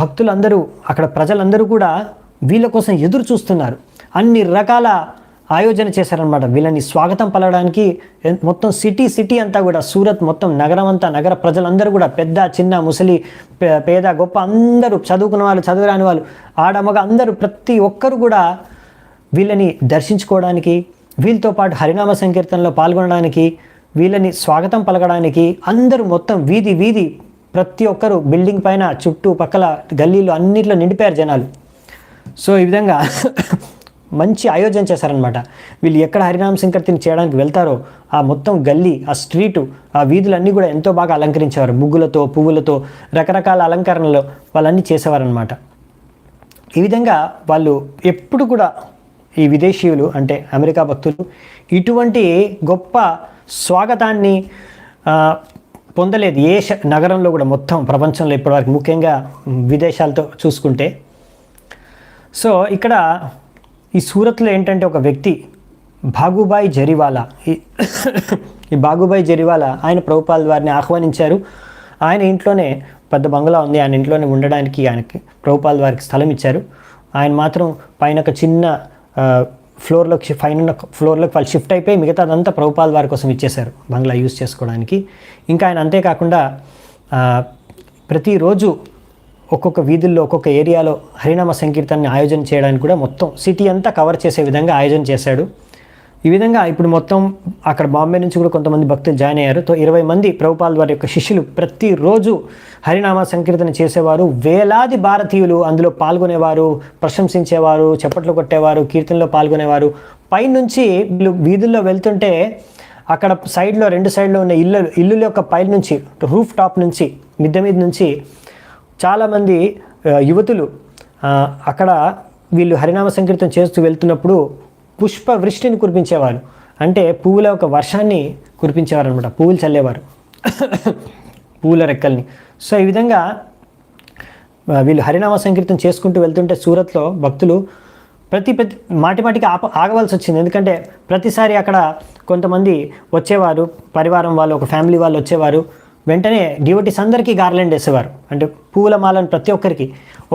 భక్తులందరూ, అక్కడ ప్రజలందరూ కూడా వీళ్ళ కోసం ఎదురు చూస్తున్నారు. అన్ని రకాల ఆయోజన చేశారనమాట వీళ్ళని స్వాగతం పలకడానికి. మొత్తం సిటీ అంతా కూడా, సూరత్ మొత్తం నగరం అంతా, నగర ప్రజలందరూ కూడా, పెద్ద చిన్న ముసలి పేద గొప్ప అందరూ, చదువుకున్న వాళ్ళు చదువురాని వాళ్ళు, ఆడమగ అందరూ, ప్రతి ఒక్కరు కూడా వీళ్ళని దర్శించుకోవడానికి, వీళ్ళతో పాటు హరినామ సంకీర్తనలో పాల్గొనడానికి, వీళ్ళని స్వాగతం పలకడానికి అందరూ మొత్తం వీధి ప్రతి ఒక్కరు బిల్డింగ్ పైన చుట్టూ పక్కల గల్లీలు అన్నిట్లో నిండిపోయారు జనాలు. సో ఈ విధంగా మంచి ఆయోజన చేశారనమాట. వీళ్ళు ఎక్కడ హరినామ సంకీర్తన చేయడానికి వెళ్తారో ఆ మొత్తం గల్లీ, ఆ స్ట్రీటు, ఆ వీధులన్నీ కూడా ఎంతో బాగా అలంకరించేవారు. ముగ్గులతో, పువ్వులతో, రకరకాల అలంకరణలో వాళ్ళన్నీ చేసేవారనమాట. ఈ విధంగా వాళ్ళు ఎప్పుడు కూడా ఈ విదేశీయులు అంటే అమెరికా భక్తులు ఇటువంటి గొప్ప స్వాగతాన్ని పొందలేదు ఏ నగరంలో కూడా, మొత్తం ప్రపంచంలో ఇప్పటివరకు, ముఖ్యంగా విదేశాలతో చూసుకుంటే. సో ఇక్కడ ఈ సూరత్లో ఏంటంటే ఒక వ్యక్తి బాగుబాయి జరీవాలా, ఈ బాగుబాయి జరీవాలా ఆయన ప్రభుపాదుల వారిని ఆహ్వానించారు. ఆయన ఇంట్లోనే పెద్ద బంగ్లా ఉంది, ఆయన ఇంట్లోనే ఉండడానికి ఆయనకి ప్రభుపాదుల వారికి స్థలం ఇచ్చారు. ఆయన మాత్రం పైన ఒక చిన్న ఫ్లోర్లోకి వాళ్ళు షిఫ్ట్ అయిపోయి మిగతాదంతా ప్రభుపాదుల వారి కోసం ఇచ్చేశారు బంగ్లా యూజ్ చేసుకోవడానికి. ఇంకా ఆయన అంతేకాకుండా ప్రతిరోజు ఒక్కొక్క వీధుల్లో, ఒక్కొక్క ఏరియాలో హరినామ సంకీర్తనని ఆయోజన చేయడానికి కూడా మొత్తం సిటీ అంతా కవర్ చేసే విధంగా ఆయోజన చేశాడు. ఈ విధంగా ఇప్పుడు మొత్తం అక్కడ బాంబే నుంచి కూడా కొంతమంది భక్తులు జాయిన్ అయ్యారు. 20 మంది ప్రభుపాదుల వారి యొక్క శిష్యులు ప్రతిరోజు హరినామ సంకీర్తన చేసేవారు. వేలాది భారతీయులు అందులో పాల్గొనేవారు, ప్రశంసించేవారు, చప్పట్లు కొట్టేవారు, కీర్తనలో పాల్గొనేవారు. పైనుంచి వీధుల్లో వెళ్తుంటే అక్కడ సైడ్లో, 2 సైడ్లో ఉన్న ఇల్లుల యొక్క పై నుంచి, రూఫ్ టాప్ నుంచి, మిద్దె మీద నుంచి చాలామంది యువతులు అక్కడ వీళ్ళు హరినామ సంకీర్తన చేస్తూ వెళ్తున్నప్పుడు పుష్ప వృష్టిని కురిపించేవారు. అంటే పువ్వుల ఒక వర్షాన్ని కురిపించేవారు అనమాట, పువ్వులు చల్లేవారు పువ్వుల రెక్కల్ని. సో ఈ విధంగా వీళ్ళు హరినామ సంకీర్తన చేసుకుంటూ వెళ్తుంటే సూరత్లో భక్తులు మాటికి ఆగవలసి వచ్చింది. ఎందుకంటే ప్రతిసారి అక్కడ కొంతమంది వచ్చేవారు, పరివారం వాళ్ళు, ఒక ఫ్యామిలీ వాళ్ళు వచ్చేవారు. వెంటనే డివోటీస్ అందరికీ గార్లెండ్ వేసేవారు, అంటే పువ్వుల మాలను ప్రతి ఒక్కరికి.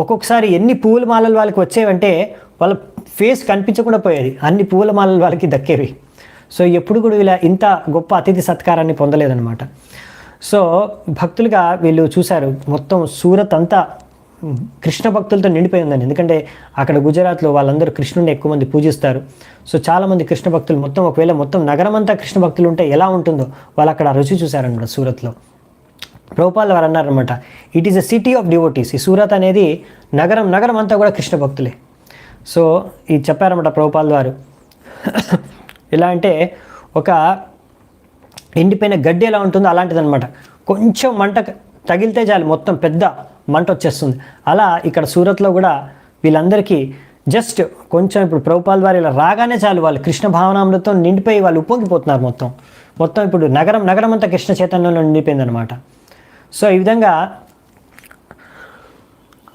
ఒక్కొక్కసారి ఎన్ని పువ్వుల మాలలు వాళ్ళకి వచ్చేవంటే వాళ్ళ ఫేస్ కనిపించకుండా పోయేది, అన్ని పువ్వుల మాలలు వాళ్ళకి దక్కేవి. సో ఎప్పుడు కూడా వీళ్ళ ఇంత గొప్ప అతిథి సత్కారాన్ని పొందలేదన్నమాట. సో భక్తులుగా వీళ్ళు చూశారు మొత్తం సూరత్ అంతా కృష్ణ భక్తులతో నిండిపోయి ఉందని. ఎందుకంటే అక్కడ గుజరాత్లో వాళ్ళందరూ కృష్ణుడిని ఎక్కువ మంది పూజిస్తారు. సో చాలామంది కృష్ణ భక్తులు, మొత్తం ఒకవేళ మొత్తం నగరం అంతా కృష్ణ భక్తులు ఉంటే ఎలా ఉంటుందో వాళ్ళు అక్కడ రుచి చూశారనమాట సూరత్లో. ప్రభుపాదుల వారు అన్నారనమాట, it is a city of devotees. ఈ సూరత్ అనేది నగరం అంతా కూడా కృష్ణ భక్తులే. సో ఇది చెప్పారన్నమాట ప్రభుపాదుల వారు. ఎలా అంటే ఒక ఎండిపోయిన గడ్డి ఎలా ఉంటుందో అలాంటిదన్నమాట. కొంచెం మంట తగిలితే చాలు మొత్తం పెద్ద మంట వచ్చేస్తుంది. అలా ఇక్కడ సూరత్లో కూడా వీళ్ళందరికీ జస్ట్ కొంచెం ఇప్పుడు ప్రభుపాదుల వారు ఇలా రాగానే చాలు వాళ్ళు కృష్ణ భావనామృతం నిండిపోయి వాళ్ళు ఉప్పొంగిపోతున్నారు. మొత్తం ఇప్పుడు నగరం అంతా కృష్ణ చైతన్యంలో నిండిపోయిందనమాట. సో ఈ విధంగా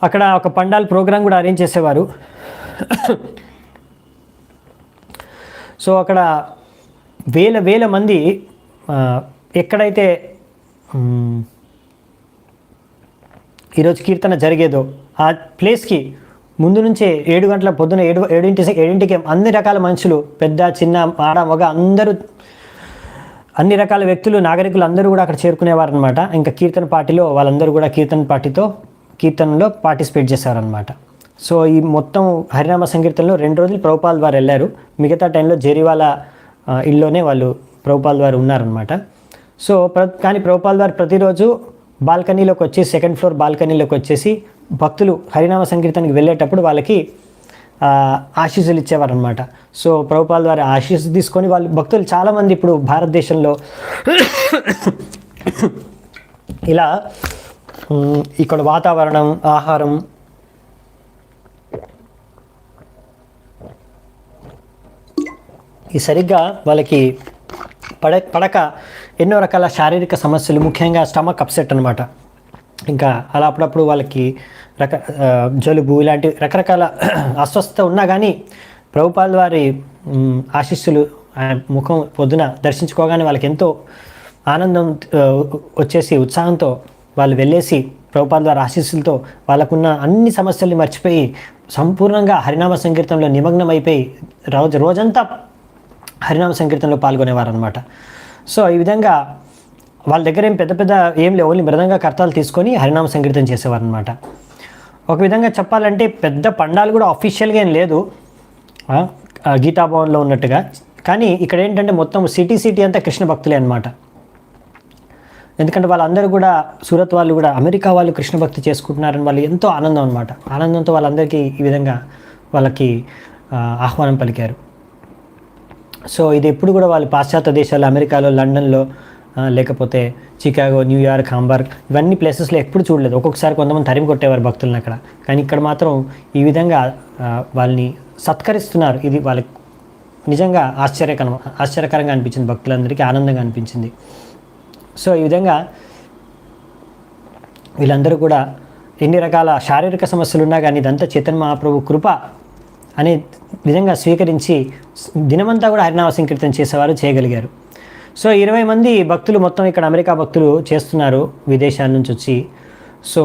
అక్కడ ఒక పండాల్ ప్రోగ్రాం కూడా అరేంజ్ చేసేవారు. సో అక్కడ వేల మంది ఎక్కడైతే ఈరోజు కీర్తన జరిగేదో ఆ ప్లేస్కి ముందు నుంచే 7 గంటల పొద్దున 7 7:00కి అన్ని రకాల మనుషులు, పెద్ద చిన్న ఆడ మగ అందరూ అన్ని రకాల వ్యక్తులు నాగరికులు అందరూ కూడా అక్కడ చేరుకునేవారు అనమాట. ఇంకా కీర్తన పార్టీలో వాళ్ళందరూ కూడా కీర్తనలో పార్టిసిపేట్ చేశారనమాట. సో ఈ మొత్తం హరినామ సంకీర్తనలో 2 రోజులు ప్రభుపాల్ వారు వెళ్ళారు. మిగతా టైంలో జెరీవాలా ఇల్లులోనే వాళ్ళు ప్రభుపాల్ వారు ఉన్నారనమాట. సో కానీ ప్రభుపాల్ వారు ప్రతిరోజు బాల్కనీలోకి వచ్చి 2nd ఫ్లోర్ బాల్కనీలోకి వచ్చేసి భక్తులు హరినామ సంకీర్తనకి వెళ్ళేటప్పుడు వాళ్ళకి ఆశీస్సులు ఇచ్చేవారనమాట. సో ప్రభుపాల్ వారి ఆశీస్సు తీసుకొని వాళ్ళు భక్తులు చాలామంది ఇప్పుడు భారతదేశంలో ఇలా ఇక్కడ వాతావరణం, ఆహారం, ఈ సరిగ్గా వాళ్ళకి పడక ఎన్నో రకాల శారీరక సమస్యలు, ముఖ్యంగా స్టమక్ అప్సెట్ అనమాట. ఇంకా అలా అప్పుడప్పుడు వాళ్ళకి జలుబు ఇలాంటి రకరకాల అస్వస్థత ఉన్నా కానీ ప్రభుపాల్ వారి ఆశీస్సులు ముఖం పొద్దున దర్శించుకోగానే వాళ్ళకి ఎంతో ఆనందం వచ్చేసి ఉత్సాహంతో వాళ్ళు వెళ్ళేసి ప్రభుపాల్ వారి ఆశీస్సులతో వాళ్ళకున్న అన్ని సమస్యల్ని మర్చిపోయి సంపూర్ణంగా హరినామ సంకీర్తనలో నిమగ్నం అయిపోయి రోజంతా హరినామ సంకీర్తనలో పాల్గొనేవారు అనమాట. సో ఈ విధంగా వాళ్ళ దగ్గర ఏం లేవు, ఓన్లీ మృదంగా కర్తాలు తీసుకొని హరినామ సంకీర్తన చేసేవారు అనమాట. ఒక విధంగా చెప్పాలంటే పెద్ద పండాలు కూడా అఫీషియల్గా ఏం లేదు గీతాభవన్లో ఉన్నట్టుగా. కానీ ఇక్కడ ఏంటంటే మొత్తం సిటీ అంతా కృష్ణ భక్తులే అనమాట. ఎందుకంటే వాళ్ళందరూ కూడా సూరత్ వాళ్ళు కూడా అమెరికా వాళ్ళు కృష్ణ భక్తి చేసుకుంటున్నారని వాళ్ళు ఎంతో ఆనందం అనమాట. ఆనందంతో వాళ్ళందరికీ ఈ విధంగా వాళ్ళకి ఆహ్వానం పలికారు. సో ఇది ఎప్పుడు కూడా వాళ్ళు పాశ్చాత్య దేశాలు, అమెరికాలో, లండన్లో, లేకపోతే చికాగో, న్యూయార్క్, హాంబర్గ్ ఇవన్నీ ప్లేసెస్లో ఎప్పుడు చూడలేదు. ఒక్కొక్కసారి కొంతమంది తరిమి కొట్టేవారు భక్తులను అక్కడ. కానీ ఇక్కడ మాత్రం ఈ విధంగా వాళ్ళని సత్కరిస్తున్నారు. ఇది వాళ్ళకి నిజంగా ఆశ్చర్యకరంగా అనిపించింది, భక్తులందరికీ ఆనందంగా అనిపించింది. సో ఈ విధంగా వీళ్ళందరూ కూడా ఎన్ని రకాల శారీరక సమస్యలు ఉన్నా కానీ ఇదంతా చైతన్య మహాప్రభు కృప అనే విధంగా స్వీకరించి దినమంతా కూడా హరినామ సంకీర్తన చేయగలిగారు. సో 20 మంది భక్తులు మొత్తం ఇక్కడ అమెరికా భక్తులు చేస్తున్నారు విదేశాల నుంచి వచ్చి. సో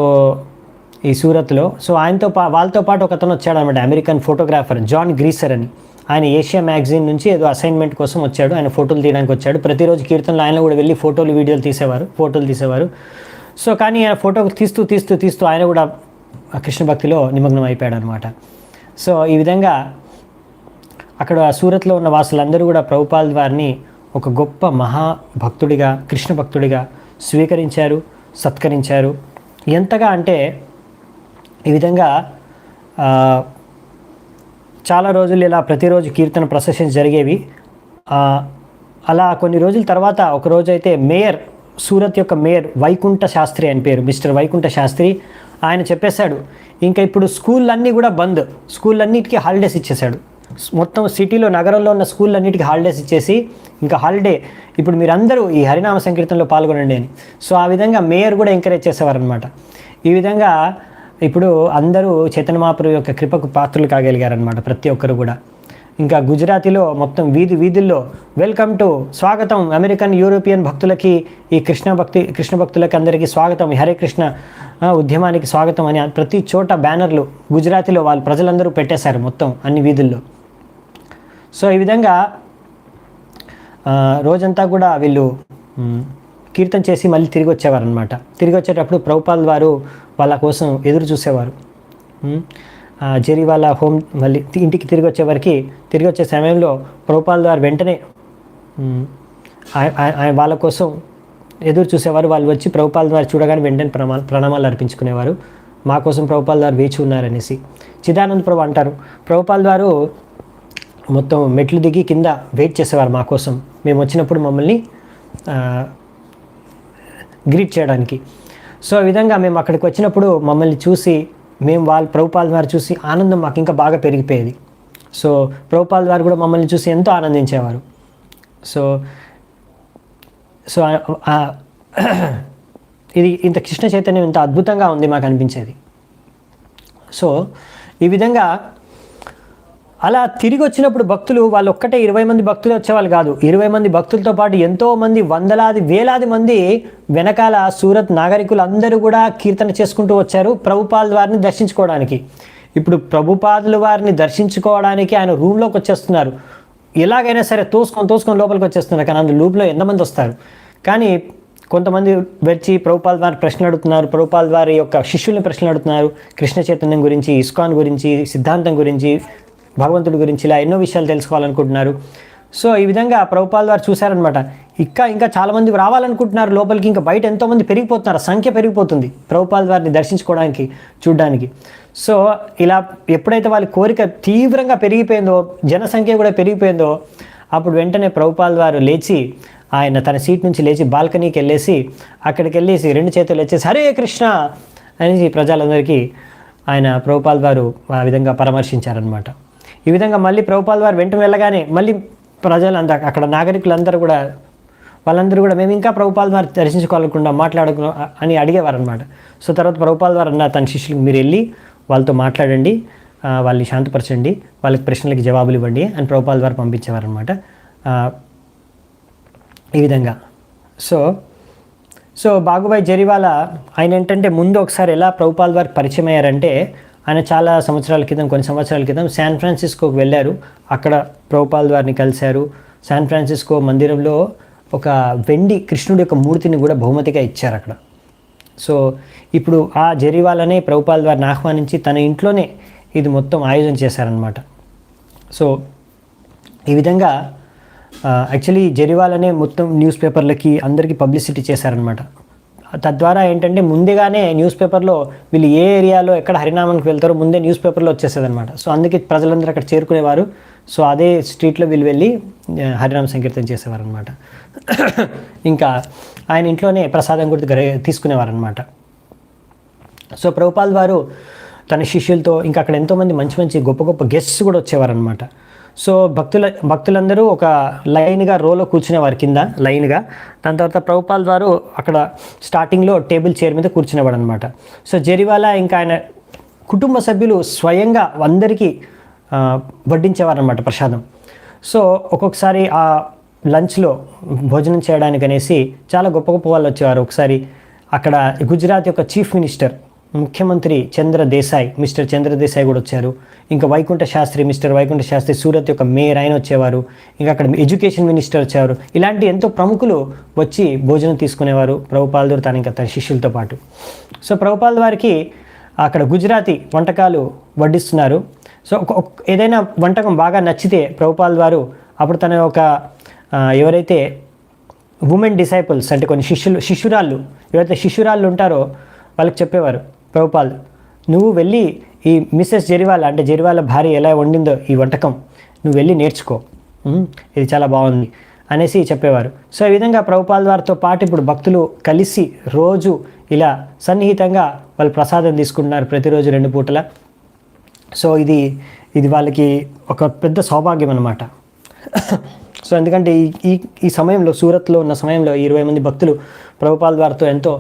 ఈ సూరత్లో సో వాళ్ళతో పాటు ఒక అతను వచ్చాడు అనమాట, అమెరికన్ ఫోటోగ్రాఫర్ జాన్ గ్రీసర్ అని. ఆయన ఏషియా మ్యాగజైన్ నుంచి ఏదో అసైన్మెంట్ కోసం వచ్చాడు, ఆయన ఫోటోలు తీయడానికి వచ్చాడు. ప్రతిరోజు కీర్తనలు ఆయన కూడా వెళ్ళి ఫోటోలు తీసేవారు. సో కానీ ఆయన ఫోటో తీస్తూ ఆయన కూడా కృష్ణ భక్తిలో నిమగ్నం అయిపోయాడు అనమాట. సో ఈ విధంగా అక్కడ సూరత్లో ఉన్న వాసులందరూ కూడా ప్రభుపాల్ వారిని ఒక గొప్ప మహాభక్తుడిగా, కృష్ణ భక్తుడిగా స్వీకరించారు, సత్కరించారు. ఎంతగా అంటే ఈ విధంగా చాలా రోజులు ఇలా ప్రతిరోజు కీర్తన ప్రొసెషన్స్ జరిగేవి. అలా కొన్ని రోజుల తర్వాత ఒకరోజు అయితే సూరత్ యొక్క మేయర్ వైకుంఠ శాస్త్రి అని పేరు, మిస్టర్ వైకుంఠ శాస్త్రి, ఆయన చెప్పేశాడు ఇంకా ఇప్పుడు స్కూళ్ళన్నీ కూడా బంద్, స్కూళ్ళన్నిటికీ హాలిడేస్ ఇచ్చేశాడు. మొత్తం సిటీలో, నగరంలో ఉన్న స్కూళ్ళన్నిటికీ హాలిడేస్ ఇచ్చేసి ఇంకా హాలిడే ఇప్పుడు మీరందరూ ఈ హరినామ సంకీర్తనలో పాల్గొనండి అని. సో ఆ విధంగా మేయర్ కూడా ఎంకరేజ్ చేసేవారు అనమాట. ఈ విధంగా ఇప్పుడు అందరూ చైతన్య మహాప్రభు యొక్క కృపకు పాత్రలు కాగలిగారనమాట ప్రతి ఒక్కరు కూడా. ఇంకా గుజరాతీలో మొత్తం వీధుల్లో వెల్కమ్ టు, స్వాగతం అమెరికన్ యూరోపియన్ భక్తులకి, ఈ కృష్ణ భక్తులకి అందరికీ స్వాగతం, హరే కృష్ణ ఉద్యమానికి స్వాగతం అని ప్రతి చోట బ్యానర్లు గుజరాతీలో వాళ్ళు ప్రజలందరూ పెట్టేశారు మొత్తం అన్ని వీధుల్లో. సో ఈ విధంగా రోజంతా కూడా వీళ్ళు కీర్తన చేసి మళ్ళీ తిరిగి వచ్చేవారు అనమాట. తిరిగి వచ్చేటప్పుడు ప్రభుపాల్ వారు వాళ్ళ కోసం ఎదురు చూసేవారు. జెరీవాలా హోమ్ మళ్ళీ ఇంటికి తిరిగి వచ్చే సమయంలో ప్రభుపాల్ వారు వెంటనే వాళ్ళ కోసం ఎదురు చూసేవారు. వాళ్ళు వచ్చి ప్రభుపాల్ వారు చూడగానే వెంటనే ప్రణామాలు అర్పించుకునేవారు, మా కోసం ప్రభుపాల్ వారు వేచి ఉన్నారనేసి. చిదానంద ప్రభు అంటారు, ప్రభుపాల్ వారు మొత్తం మెట్లు దిగి కింద వెయిట్ చేసేవారు మా కోసం, మేము వచ్చినప్పుడు మమ్మల్ని గ్రీట్ చేయడానికి. సో ఈ విధంగా మేము అక్కడికి వచ్చినప్పుడు మమ్మల్ని చూసి ప్రభుపాల్ వారు చూసి ఆనందం మాకు ఇంకా బాగా పెరిగిపోయేది. సో ప్రభుపాల్ వారు కూడా మమ్మల్ని చూసి ఎంతో ఆనందించేవారు. సో ఇది ఇంత కృష్ణ చైతన్యం ఇంత అద్భుతంగా ఉంది మాకు అనిపించేది. సో ఈ విధంగా అలా తిరిగి వచ్చినప్పుడు భక్తులు వాళ్ళు ఒక్కటే 20 మంది భక్తులు వచ్చేవాళ్ళు కాదు, 20 మంది భక్తులతో పాటు ఎంతోమంది వేలాది మంది వెనకాల సూరత్ నాగరికులు అందరూ కూడా కీర్తన చేసుకుంటూ వచ్చారు ప్రభుపాల్ వారిని దర్శించుకోవడానికి. ఇప్పుడు ప్రభుపాదుల వారిని దర్శించుకోవడానికి ఆయన రూమ్లోకి వచ్చేస్తున్నారు. ఎలాగైనా సరే తోసుకొని లోపలికి వచ్చేస్తున్నారు. కానీ అందులో లూప్లో ఎంతమంది వస్తారు. కానీ కొంతమంది వచ్చి ప్రభుపాల్ వారి ప్రశ్నలు అడుగుతున్నారు, ప్రభుపాల్ వారి యొక్క శిష్యుల్ని ప్రశ్నలు అడుగుతున్నారు, కృష్ణ చైతన్యం గురించి, ఇస్కాన్ గురించి, సిద్ధాంతం గురించి, భగవంతుడి గురించి, ఇలా ఎన్నో విషయాలు తెలుసుకోవాలనుకుంటున్నారు. సో ఈ విధంగా ప్రభుపాల్ వారు చూశారనమాట. ఇంకా చాలామంది రావాలనుకుంటున్నారు లోపలికి, ఇంకా బయట ఎంతోమంది పెరిగిపోతున్నారు, సంఖ్య పెరిగిపోతుంది ప్రభుపాల్ వారిని దర్శించుకోవడానికి, చూడడానికి. సో ఇలా ఎప్పుడైతే వాళ్ళ కోరిక తీవ్రంగా పెరిగిపోయిందో, జనసంఖ్య కూడా పెరిగిపోయిందో, అప్పుడు వెంటనే ప్రభుపాల్ వారు లేచి, ఆయన తన సీట్ నుంచి లేచి బాల్కనీకి వెళ్ళేసి, అక్కడికి వెళ్ళేసి 2 చేతులు వచ్చేసి హరే కృష్ణ అనేసి ప్రజలందరికీ ఆయన ప్రభుపాల్ వారు ఆ విధంగా పరామర్శించారనమాట. ఈ విధంగా మళ్ళీ ప్రభుపాల్ వారు వెంట వెళ్ళగానే మళ్ళీ ప్రజలంతా, అక్కడ నాగరికులందరూ కూడా, వాళ్ళందరూ కూడా మేము ఇంకా ప్రభుపాల్ వారు దర్శించుకోవాలకుండా మాట్లాడుకున్నాం అని అడిగేవారు అనమాట. సో తర్వాత ప్రభుపాల్ వారు అన్న తన శిష్యులకు, మీరు వెళ్ళి వాళ్ళతో మాట్లాడండి, వాళ్ళని శాంతపరచండి, వాళ్ళకి ప్రశ్నలకి జవాబులు ఇవ్వండి అని ప్రభుపాల్ వారు పంపించేవారు అనమాట. ఈ విధంగా సో బాగుబాయ్ జరీవాలా ఆయన ఏంటంటే ముందు ఒకసారి ఎలా ప్రభుపాల్ వారికి పరిచయం అయ్యారంటే, ఆయన చాలా కొన్ని సంవత్సరాల క్రితం శాన్ ఫ్రాన్సిస్కోకి వెళ్ళారు. అక్కడ ప్రభుపాల్ వారిని కలిశారు. శాన్ ఫ్రాన్సిస్కో మందిరంలో ఒక వెండి కృష్ణుడి యొక్క మూర్తిని కూడా బహుమతిగా ఇచ్చారు అక్కడ. సో ఇప్పుడు ఆ జరీవాలానే ప్రభుపాల్ వారిని ఆహ్వానించి తన ఇంట్లోనే ఇది మొత్తం ఆయోజన చేశారనమాట. సో ఈ విధంగా యాక్చువల్లీ జరీవాలానే మొత్తం న్యూస్ పేపర్లకి అందరికీ పబ్లిసిటీ చేశారనమాట. తద్వారా ఏంటంటే ముందుగానే న్యూస్ పేపర్లో వీళ్ళు ఏ ఏరియాలో ఎక్కడ హరినామానికి వెళ్తారో ముందే న్యూస్ పేపర్లో వచ్చేసేదనమాట. సో అందుకే ప్రజలందరూ అక్కడ చేరుకునేవారు. సో అదే స్ట్రీట్లో వీళ్ళు వెళ్ళి హరినామ సంకీర్తన చేసేవారు అనమాట. ఇంకా ఆయన ఇంట్లోనే ప్రసాదం కూడా తీసుకునేవారనమాట. సో ప్రభుపాల్ వారు తన శిష్యులతో, ఇంకా అక్కడ ఎంతోమంది మంచి గొప్ప గెస్ట్స్ కూడా వచ్చేవారనమాట. సో భక్తులందరూ ఒక లైన్గా రోలో కూర్చునేవారు, కింద లైన్గా. దాని తర్వాత ప్రభుపాల్ వారు అక్కడ స్టార్టింగ్లో టేబుల్ చైర్ మీద కూర్చునేవాడు అనమాట. సో జరీవాలా ఇంకా ఆయన కుటుంబ సభ్యులు స్వయంగా అందరికీ వడ్డించేవారనమాట ప్రసాదం. సో ఒక్కొక్కసారి ఆ లంచ్లో భోజనం చేయడానికి అనేసి చాలా గొప్ప వాళ్ళు వచ్చేవారు. ఒకసారి అక్కడ గుజరాత్ యొక్క చీఫ్ మినిస్టర్, ముఖ్యమంత్రి మిస్టర్ చంద్ర దేశాయ్ కూడా వచ్చారు. ఇంకా మిస్టర్ వైకుంఠ శాస్త్రి సూరత్ యొక్క మేయర్ ఆయన వచ్చేవారు. ఇంకా అక్కడ ఎడ్యుకేషన్ మినిస్టర్ వచ్చేవారు. ఇలాంటి ఎంతో ప్రముఖులు వచ్చి భోజనం తీసుకునేవారు ప్రభుపాల్ వారు ఇంకా తన శిష్యులతో పాటు. సో ప్రభుపాల్ వారికి అక్కడ గుజరాతీ వంటకాలు వడ్డిస్తున్నారు. సో ఏదైనా వంటకం బాగా నచ్చితే ప్రభుపాల్ వారు అప్పుడు తన ఒక ఎవరైతే ఉమెన్ డిసైపుల్స్ అంటే కొన్ని శిష్యురాళ్ళు ఎవరైతే శిష్యురాళ్ళు ఉంటారో వాళ్ళకి చెప్పేవారు ప్రభుపాల్, నువ్వు వెళ్ళి ఈ మిస్సెస్ జరీవాలా అంటే జరీవాలా భార్య ఎలా వండిందో ఈ వంటకం నువ్వు వెళ్ళి నేర్చుకో, ఇది చాలా బాగుంది అనేసి చెప్పేవారు. సో ఈ విధంగా ప్రభుపాల్ వారితో పాటు ఇప్పుడు భక్తులు కలిసి రోజు ఇలా సన్నిహితంగా వాళ్ళు ప్రసాదం తీసుకుంటున్నారు ప్రతిరోజు 2 పూటల. సో ఇది వాళ్ళకి ఒక పెద్ద సౌభాగ్యం అన్నమాట. సో ఎందుకంటే ఈ సమయంలో సూరత్లో ఉన్న సమయంలో 20 మంది భక్తులు ప్రభుపాల్ వారితో ఎంతో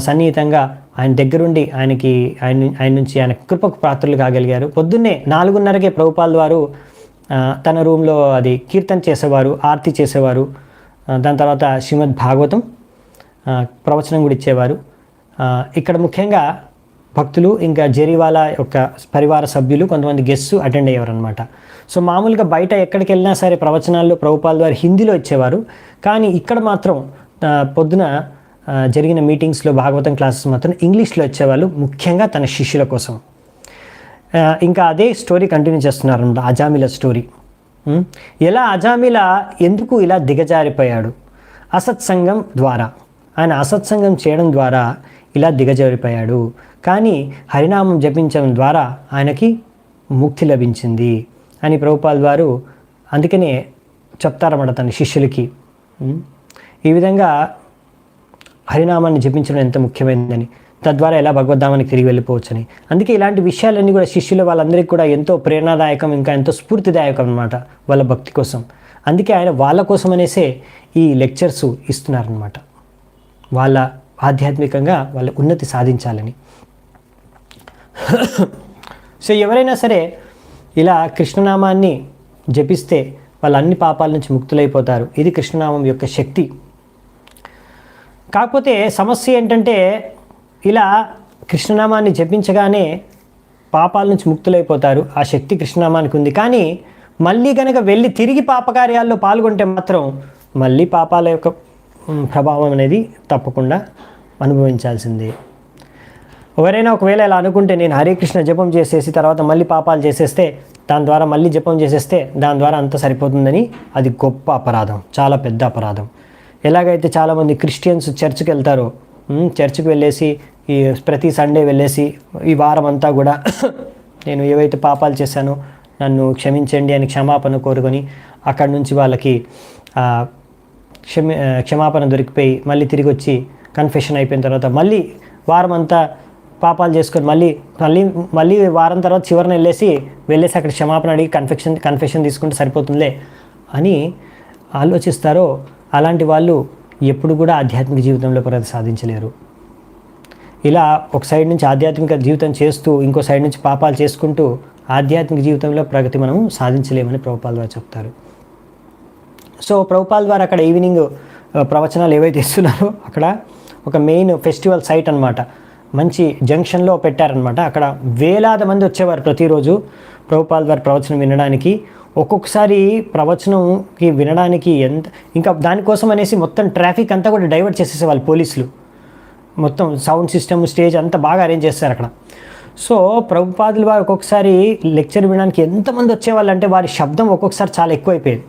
సన్నిహితంగా ఆయన దగ్గరుండి ఆయన నుంచి ఆయన కృపకు పాత్రలు కాగలిగారు. పొద్దున్నే 4:30కే ప్రభుపాల్ వారు తన రూమ్లో అది కీర్తన చేసేవారు, ఆరతి చేసేవారు. దాని తర్వాత శ్రీమద్ భాగవతం ప్రవచనం కూడా ఇచ్చేవారు. ఇక్కడ ముఖ్యంగా భక్తులు ఇంకా జరీవాలా యొక్క పరివార సభ్యులు కొంతమంది గెస్ట్స్ అటెండ్ అయ్యేవారు అనమాట. సో మామూలుగా బయట ఎక్కడికి వెళ్ళినా సరే ప్రవచనాల్లో ప్రభుపాల్ వారు హిందీలో ఇచ్చేవారు. కానీ ఇక్కడ మాత్రం పొద్దున జరిగిన మీటింగ్స్లో భాగవతం క్లాసెస్ మాత్రం ఇంగ్లీష్లో ఇచ్చేవాళ్ళు, ముఖ్యంగా తన శిష్యుల కోసం. ఇంకా అదే స్టోరీ కంటిన్యూ చేస్తున్నారు అన్నమాట, అజామిల స్టోరీ. ఎలా అజామిల ఎందుకు ఇలా దిగజారిపోయాడు? అసత్సంగం ద్వారా, ఆయన అసత్సంగం చేయడం ద్వారా ఇలా దిగజారిపోయాడు. కానీ హరినామం జపించడం ద్వారా ఆయనకి ముక్తి లభించింది అని ప్రభుపాల్ వారు అందుకనే చెప్తారన్నమాట తన శిష్యులకి. ఈ విధంగా హరినామాన్ని జపించడం ఎంత ముఖ్యమైనదని, తద్వారా ఎలా భగవద్ధామానికి తిరిగి వెళ్ళిపోవచ్చని. అందుకే ఇలాంటి విషయాలన్నీ కూడా శిష్యుల వాళ్ళందరికీ కూడా ఎంతో ప్రేరణాదాయకం, ఇంకా ఎంతో స్ఫూర్తిదాయకం అన్నమాట వాళ్ళ భక్తి కోసం. అందుకే ఆయన వాళ్ళ కోసం అనేసే ఈ లెక్చర్స్ ఇస్తున్నారనమాట, వాళ్ళ ఆధ్యాత్మికంగా వాళ్ళ ఉన్నతి సాధించాలని. సో ఎవరైనా సరే ఇలా కృష్ణనామాన్ని జపిస్తే వాళ్ళు అన్ని పాపాల నుంచి ముక్తులైపోతారు. ఇది కృష్ణనామం యొక్క శక్తి. కాకపోతే సమస్య ఏంటంటే ఇలా కృష్ణనామాన్ని జపించగానే పాపాల నుంచి ముక్తులైపోతారు, ఆ శక్తి కృష్ణనామానికి ఉంది. కానీ మళ్ళీ కనుక వెళ్ళి తిరిగి పాపకార్యాల్లో పాల్గొంటే మాత్రం మళ్ళీ పాపాల యొక్క ప్రభావం అనేది తప్పకుండా అనుభవించాల్సిందే. ఎవరైనా ఒకవేళ ఇలా అనుకుంటే నేను హరే కృష్ణ జపం చేసేసి తర్వాత మళ్ళీ పాపాలు చేసేస్తే, దాని ద్వారా మళ్ళీ జపం చేసేస్తే దాని ద్వారా అంత సరిపోతుందని, అది గొప్ప అపరాధం, చాలా పెద్ద అపరాధం. ఎలాగైతే చాలామంది క్రిస్టియన్స్ చర్చ్కి వెళ్తారో, చర్చ్కి వెళ్ళేసి ఈ ప్రతి సండే వెళ్ళేసి ఈ వారం అంతా కూడా నేను ఏవైతే పాపాలు చేశానో నన్ను క్షమించండి అని క్షమాపణ కోరుకొని అక్కడి నుంచి వాళ్ళకి క్షమాపణ దొరికిపోయి మళ్ళీ తిరిగి వచ్చి కన్ఫెషన్ అయిపోయిన తర్వాత మళ్ళీ వారం అంతా పాపాలు చేసుకొని మళ్ళీ మళ్ళీ మళ్ళీ వారం తర్వాత చివరిన వెళ్ళేసి అక్కడ క్షమాపణ అడిగి కన్ఫెషన్ తీసుకుంటే సరిపోతుందిలే అని ఆలోచిస్తారో అలాంటి వాళ్ళు ఎప్పుడు కూడా ఆధ్యాత్మిక జీవితంలో ప్రగతి సాధించలేరు. ఇలా ఒక సైడ్ నుంచి ఆధ్యాత్మిక జీవితం చేస్తూ ఇంకో సైడ్ నుంచి పాపాలు చేసుకుంటూ ఆధ్యాత్మిక జీవితంలో ప్రగతి మనం సాధించలేమని ప్రభుపాల్ వారు చెప్తారు. సో ప్రభుపాల్ వారు అక్కడ ఈవినింగ్ ప్రవచనాలు ఏవైతే ఇస్తున్నారో అక్కడ ఒక మెయిన్ ఫెస్టివల్ సైట్ అనమాట, మంచి జంక్షన్లో పెట్టారనమాట. అక్కడ వేలాది మంది వచ్చేవారు ప్రతిరోజు ప్రభుపాల్ వారి ప్రవచనం వినడానికి. ఒక్కొక్కసారి ప్రవచనంకి వినడానికి ఇంకా దానికోసం అనేసి మొత్తం ట్రాఫిక్ అంతా కూడా డైవర్ట్ చేసేసేవాళ్ళు పోలీసులు. మొత్తం సౌండ్ సిస్టమ్, స్టేజ్ అంతా బాగా అరేంజ్ చేస్తారు అక్కడ. సో ప్రభుపాదులు వారు ఒక్కొక్కసారి లెక్చర్ వినడానికి ఎంతమంది వచ్చేవాళ్ళు అంటే వారి శబ్దం ఒక్కొక్కసారి చాలా ఎక్కువైపోయేది.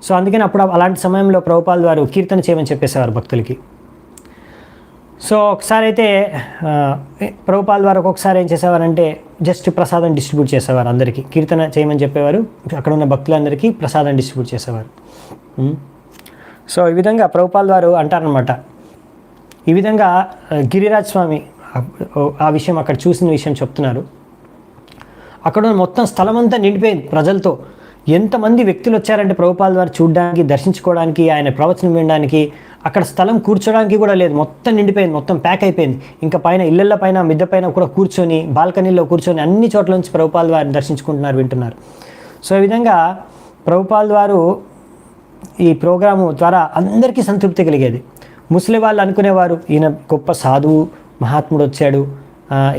సో అందుకని అప్పుడు అలాంటి సమయంలో ప్రభుపాల్ వారు కీర్తన చేయమని చెప్పేసేవారు భక్తులకి. సో ఒకసారి అయితే ప్రభుపాల్ వారు ఒక్కొక్కసారి ఏం చేసేవారంటే జస్ట్ ప్రసాదం డిస్ట్రిబ్యూట్ చేసేవారు అందరికీ. కీర్తన చేయమని చెప్పేవారు, అక్కడ ఉన్న భక్తులందరికీ ప్రసాదం డిస్ట్రిబ్యూట్ చేసేవారు. సో ఈ విధంగా ప్రభుపాల్ వారు అంటారనమాట. ఈ విధంగా గిరిరాజ్ స్వామి ఆ విషయం అక్కడ చూసిన విషయం చెప్తున్నారు. అక్కడ మొత్తం స్థలం అంతా నిండిపోయింది ప్రజలతో. ఎంతమంది వ్యక్తులు వచ్చారంటే ప్రభుపాల్ వారు చూడడానికి, దర్శించుకోవడానికి, ఆయన ప్రవచనం వినడానికి. అక్కడ స్థలం కూర్చోడానికి కూడా లేదు, మొత్తం నిండిపోయింది, మొత్తం ప్యాక్ అయిపోయింది. ఇంకా పైన ఇళ్ళ పైన మిద్దె పైన కూడా కూర్చొని, బాల్కనీలో కూర్చొని అన్ని చోట్ల నుంచి ప్రభుపాల్ వారిని దర్శించుకుంటున్నారు, వింటున్నారు. సో ఈ విధంగా ప్రభుపాల్ వారు ఈ ప్రోగ్రాము ద్వారా అందరికీ సంతృప్తి కలిగేది. ముస్లిం వాళ్ళు అనుకునేవారు ఈయన గొప్ప సాధువు, మహాత్ముడు వచ్చాడు,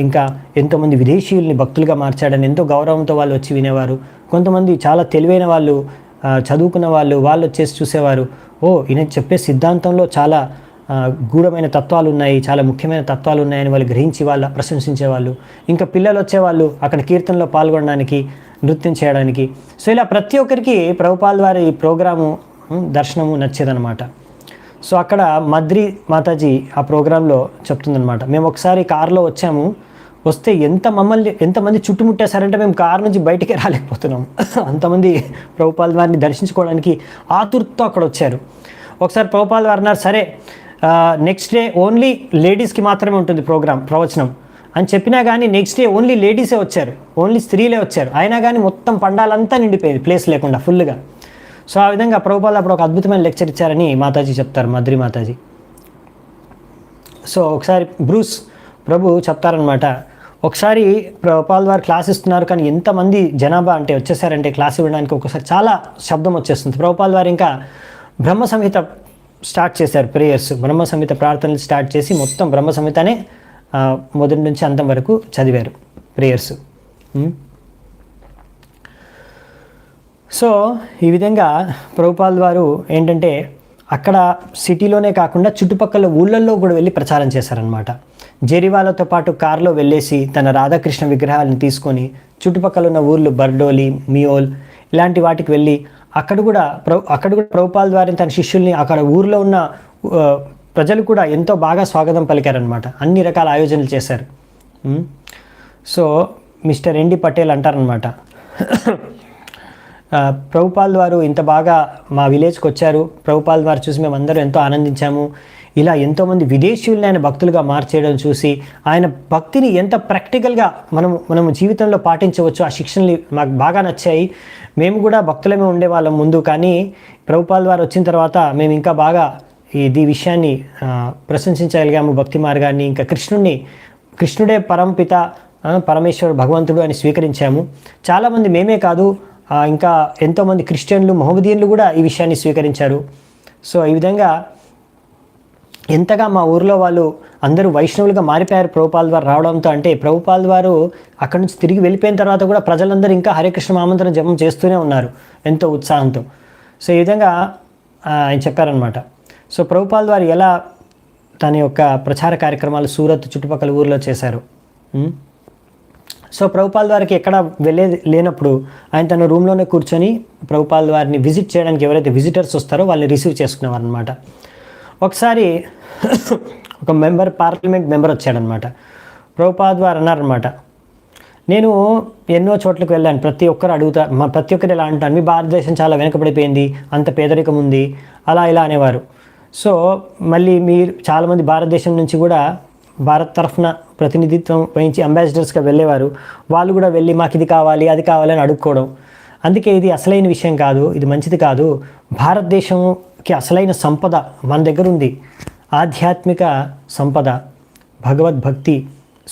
ఇంకా ఎంతోమంది విదేశీయుల్ని భక్తులుగా మార్చాడని ఎంతో గౌరవంతో వాళ్ళు వచ్చి వినేవారు. కొంతమంది చాలా తెలివైన వాళ్ళు, చదువుకున్న వాళ్ళు వచ్చేసి చూసేవారు. ఈయన చెప్పే సిద్ధాంతంలో చాలా గూఢమైన తత్వాలు ఉన్నాయి, చాలా ముఖ్యమైన తత్వాలు ఉన్నాయని వాళ్ళు గ్రహించి వాళ్ళ ప్రశంసించేవాళ్ళు. ఇంకా పిల్లలు వచ్చేవాళ్ళు అక్కడ కీర్తనలో పాల్గొనడానికి, నృత్యం చేయడానికి. సో ఇలా ప్రతి ఒక్కరికి ప్రభుపాల్ వారి ప్రోగ్రాము, దర్శనము నచ్చేదనమాట. సో అక్కడ మద్రి మాతాజీ ఆ ప్రోగ్రాంలో చెప్తుందనమాట, మేము ఒకసారి కారులో వచ్చాము, వస్తే ఎంతమంది చుట్టుముట్టేశారంటే మేము కారు నుంచి బయటికే రాలేకపోతున్నాం. అంతమంది ప్రభుపాల్ వారిని దర్శించుకోవడానికి ఆతుర్తో అక్కడ వచ్చారు. ఒకసారి ప్రభుపాల్ వారు అన్నారు, సరే నెక్స్ట్ డే ఓన్లీ లేడీస్కి మాత్రమే ఉంటుంది ప్రవచనం అని చెప్పినా కానీ నెక్స్ట్ డే ఓన్లీ లేడీసే వచ్చారు, ఓన్లీ స్త్రీలే వచ్చారు. అయినా కానీ మొత్తం పండాలంతా నిండిపోయింది, ప్లేస్ లేకుండా ఫుల్గా. సో ఆ విధంగా ప్రభుపాల్ అప్పుడు ఒక అద్భుతమైన లెక్చర్ ఇచ్చారని మాతాజీ చెప్తారు, మద్రి మాతాజీ. సో ఒకసారి బ్రూస్ ప్రభు చెప్తారనమాట, ఒకసారి ప్రభుపాల్ వారు క్లాస్ ఇస్తున్నారు కానీ ఎంతమంది జనాభా అంటే వచ్చేసారంటే క్లాస్ ఇవ్వడానికి ఒకసారి చాలా శబ్దం వచ్చేస్తుంది. ప్రభుపాల్ వారు ఇంకా బ్రహ్మ సంహిత స్టార్ట్ చేశారు, ప్రేయర్స్, బ్రహ్మ సంహిత ప్రార్థనలు స్టార్ట్ చేసి మొత్తం బ్రహ్మ సంహితనే మొదటి నుంచి అంతం వరకు చదివారు ప్రేయర్స్. సో ఈ విధంగా ప్రభుపాల్ వారు ఏంటంటే అక్కడ సిటీలోనే కాకుండా చుట్టుపక్కల ఊళ్ళల్లో కూడా వెళ్ళి ప్రచారం చేశారనమాట. జెరివాలతో పాటు కారులో వెళ్ళేసి తన రాధాకృష్ణ విగ్రహాలను తీసుకొని చుట్టుపక్కల ఉన్న ఊర్లు బర్డోలి, మియోల్ ఇలాంటి వాటికి వెళ్ళి అక్కడ కూడా ప్రభుపాల్ వారిని తన శిష్యుల్ని అక్కడ ఊర్లో ఉన్న ప్రజలు కూడా ఎంతో బాగా స్వాగతం పలికారనమాట. అన్ని రకాల ఆయోజనలు చేశారు. సో మిస్టర్ ఎన్డి పటేల్ అంటారనమాట, ప్రభుపాల్ వారు ఇంత బాగా మా విలేజ్కి వచ్చారు, ప్రభుపాల్ వారు చూసి మేము అందరూ ఎంతో ఆనందించాము. ఇలా ఎంతోమంది విదేశీయుల్ని ఆయన భక్తులుగా మార్చేయడం చూసి ఆయన భక్తిని ఎంత ప్రాక్టికల్గా మనము జీవితంలో పాటించవచ్చు, ఆ శిక్షణలు మాకు బాగా నచ్చాయి. మేము కూడా భక్తులమే ఉండేవాళ్ళం ముందు, కానీ ప్రభుపాల్ వారు వచ్చిన తర్వాత మేము ఇంకా బాగా ఈ విషయాన్ని ప్రశంసించగలిగాము, భక్తి మార్గాన్ని. ఇంకా కృష్ణుడే పరమపిత, పరమేశ్వరు, భగవంతుడు అని స్వీకరించాము. చాలామంది, మేమే కాదు ఇంకా ఎంతోమంది క్రిస్టియన్లు, మహమ్మదీయులు కూడా ఈ విషయాన్ని స్వీకరించారు. సో ఈ విధంగా ఎంతగా మా ఊర్లో వాళ్ళు అందరూ వైష్ణవులుగా మారిపోయారు ప్రభుపాల్ వారు రావడంతో. అంటే ప్రభుపాల్ వారు అక్కడి నుంచి తిరిగి వెళ్ళిపోయిన తర్వాత కూడా ప్రజలందరూ ఇంకా హరే కృష్ణ మహామంత్రం జపం చేస్తూనే ఉన్నారు ఎంతో ఉత్సాహంతో. సో ఈ విధంగా ఆయన చెప్పారనమాట. సో ప్రభుపాల్ వారు ఎలా తన యొక్క ప్రచార కార్యక్రమాలు సూరత్ చుట్టుపక్కల ఊర్లో చేశారు. సో ప్రభుపాల్ వారికి ఎక్కడ లేనప్పుడు ఆయన తన రూమ్లోనే కూర్చొని ప్రభుపాల్ వారిని విజిట్ చేయడానికి ఎవరైతే విజిటర్స్ వస్తారో వాళ్ళని రిసీవ్ చేసుకునేవారు అనమాట. ఒకసారి ఒక పార్లమెంట్ మెంబర్ వచ్చాడనమాట. ప్రభుపాద్ వారు అన్నారనమాట, నేను ఎన్నో చోట్లకు వెళ్ళాను, ప్రతి ఒక్కరు ఎలా అంటాను, మీ భారతదేశం చాలా వెనుకబడిపోయింది, అంత పేదరికం ఉంది, అలా ఇలా అనేవారు. సో మళ్ళీ మీరు చాలామంది భారతదేశం నుంచి కూడా భారత్ తరఫున ప్రతినిధిత్వం వహించి అంబాసిడర్స్గా వెళ్ళేవారు. వాళ్ళు కూడా వెళ్ళి మాకు ఇది కావాలి అది కావాలి అని అడుక్కోవడం. అందుకే ఇది అసలైన విషయం కాదు, ఇది మంచిది కాదు. భారతదేశంకి అసలైన సంపద మన దగ్గర ఉంది, ఆధ్యాత్మిక సంపద, భగవద్భక్తి.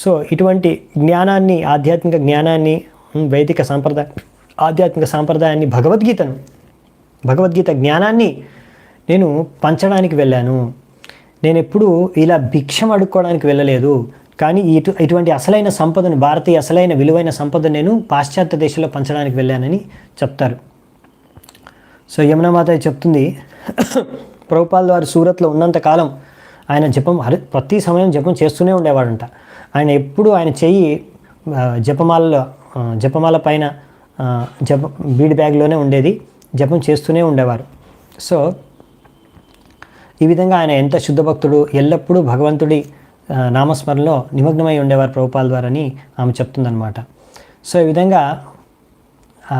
సో ఇటువంటి జ్ఞానాన్ని, ఆధ్యాత్మిక జ్ఞానాన్ని, వైదిక ఆధ్యాత్మిక సాంప్రదాయాన్ని, భగవద్గీత జ్ఞానాన్ని నేను పంచడానికి వెళ్ళాను. నేను ఎప్పుడూ ఇలా భిక్షం అడుక్కోవడానికి వెళ్ళలేదు. కానీ ఇటువంటి అసలైన సంపదను, భారతీయ అసలైన విలువైన సంపదను నేను పాశ్చాత్య దేశంలో పంచడానికి వెళ్ళానని చెప్తారు. సో యమునామాత చెప్తుంది, ప్రభుపాల్ వారు సూరత్లో ఉన్నంతకాలం ఆయన ప్రతి సమయం జపం చేస్తూనే ఉండేవాడంట. ఆయన ఎప్పుడు ఆయన చెయ్యి జపమాల పైన బీడ్ బ్యాగ్లోనే ఉండేది, జపం చేస్తూనే ఉండేవారు. సో ఈ విధంగా ఆయన ఎంత శుద్ధ భక్తుడు, ఎల్లప్పుడూ భగవంతుడి నామస్మరణలో నిమగ్నమై ఉండేవారు ప్రభుపాల్ వారు అని ఆమె చెప్తుందన్నమాట. సో ఈ విధంగా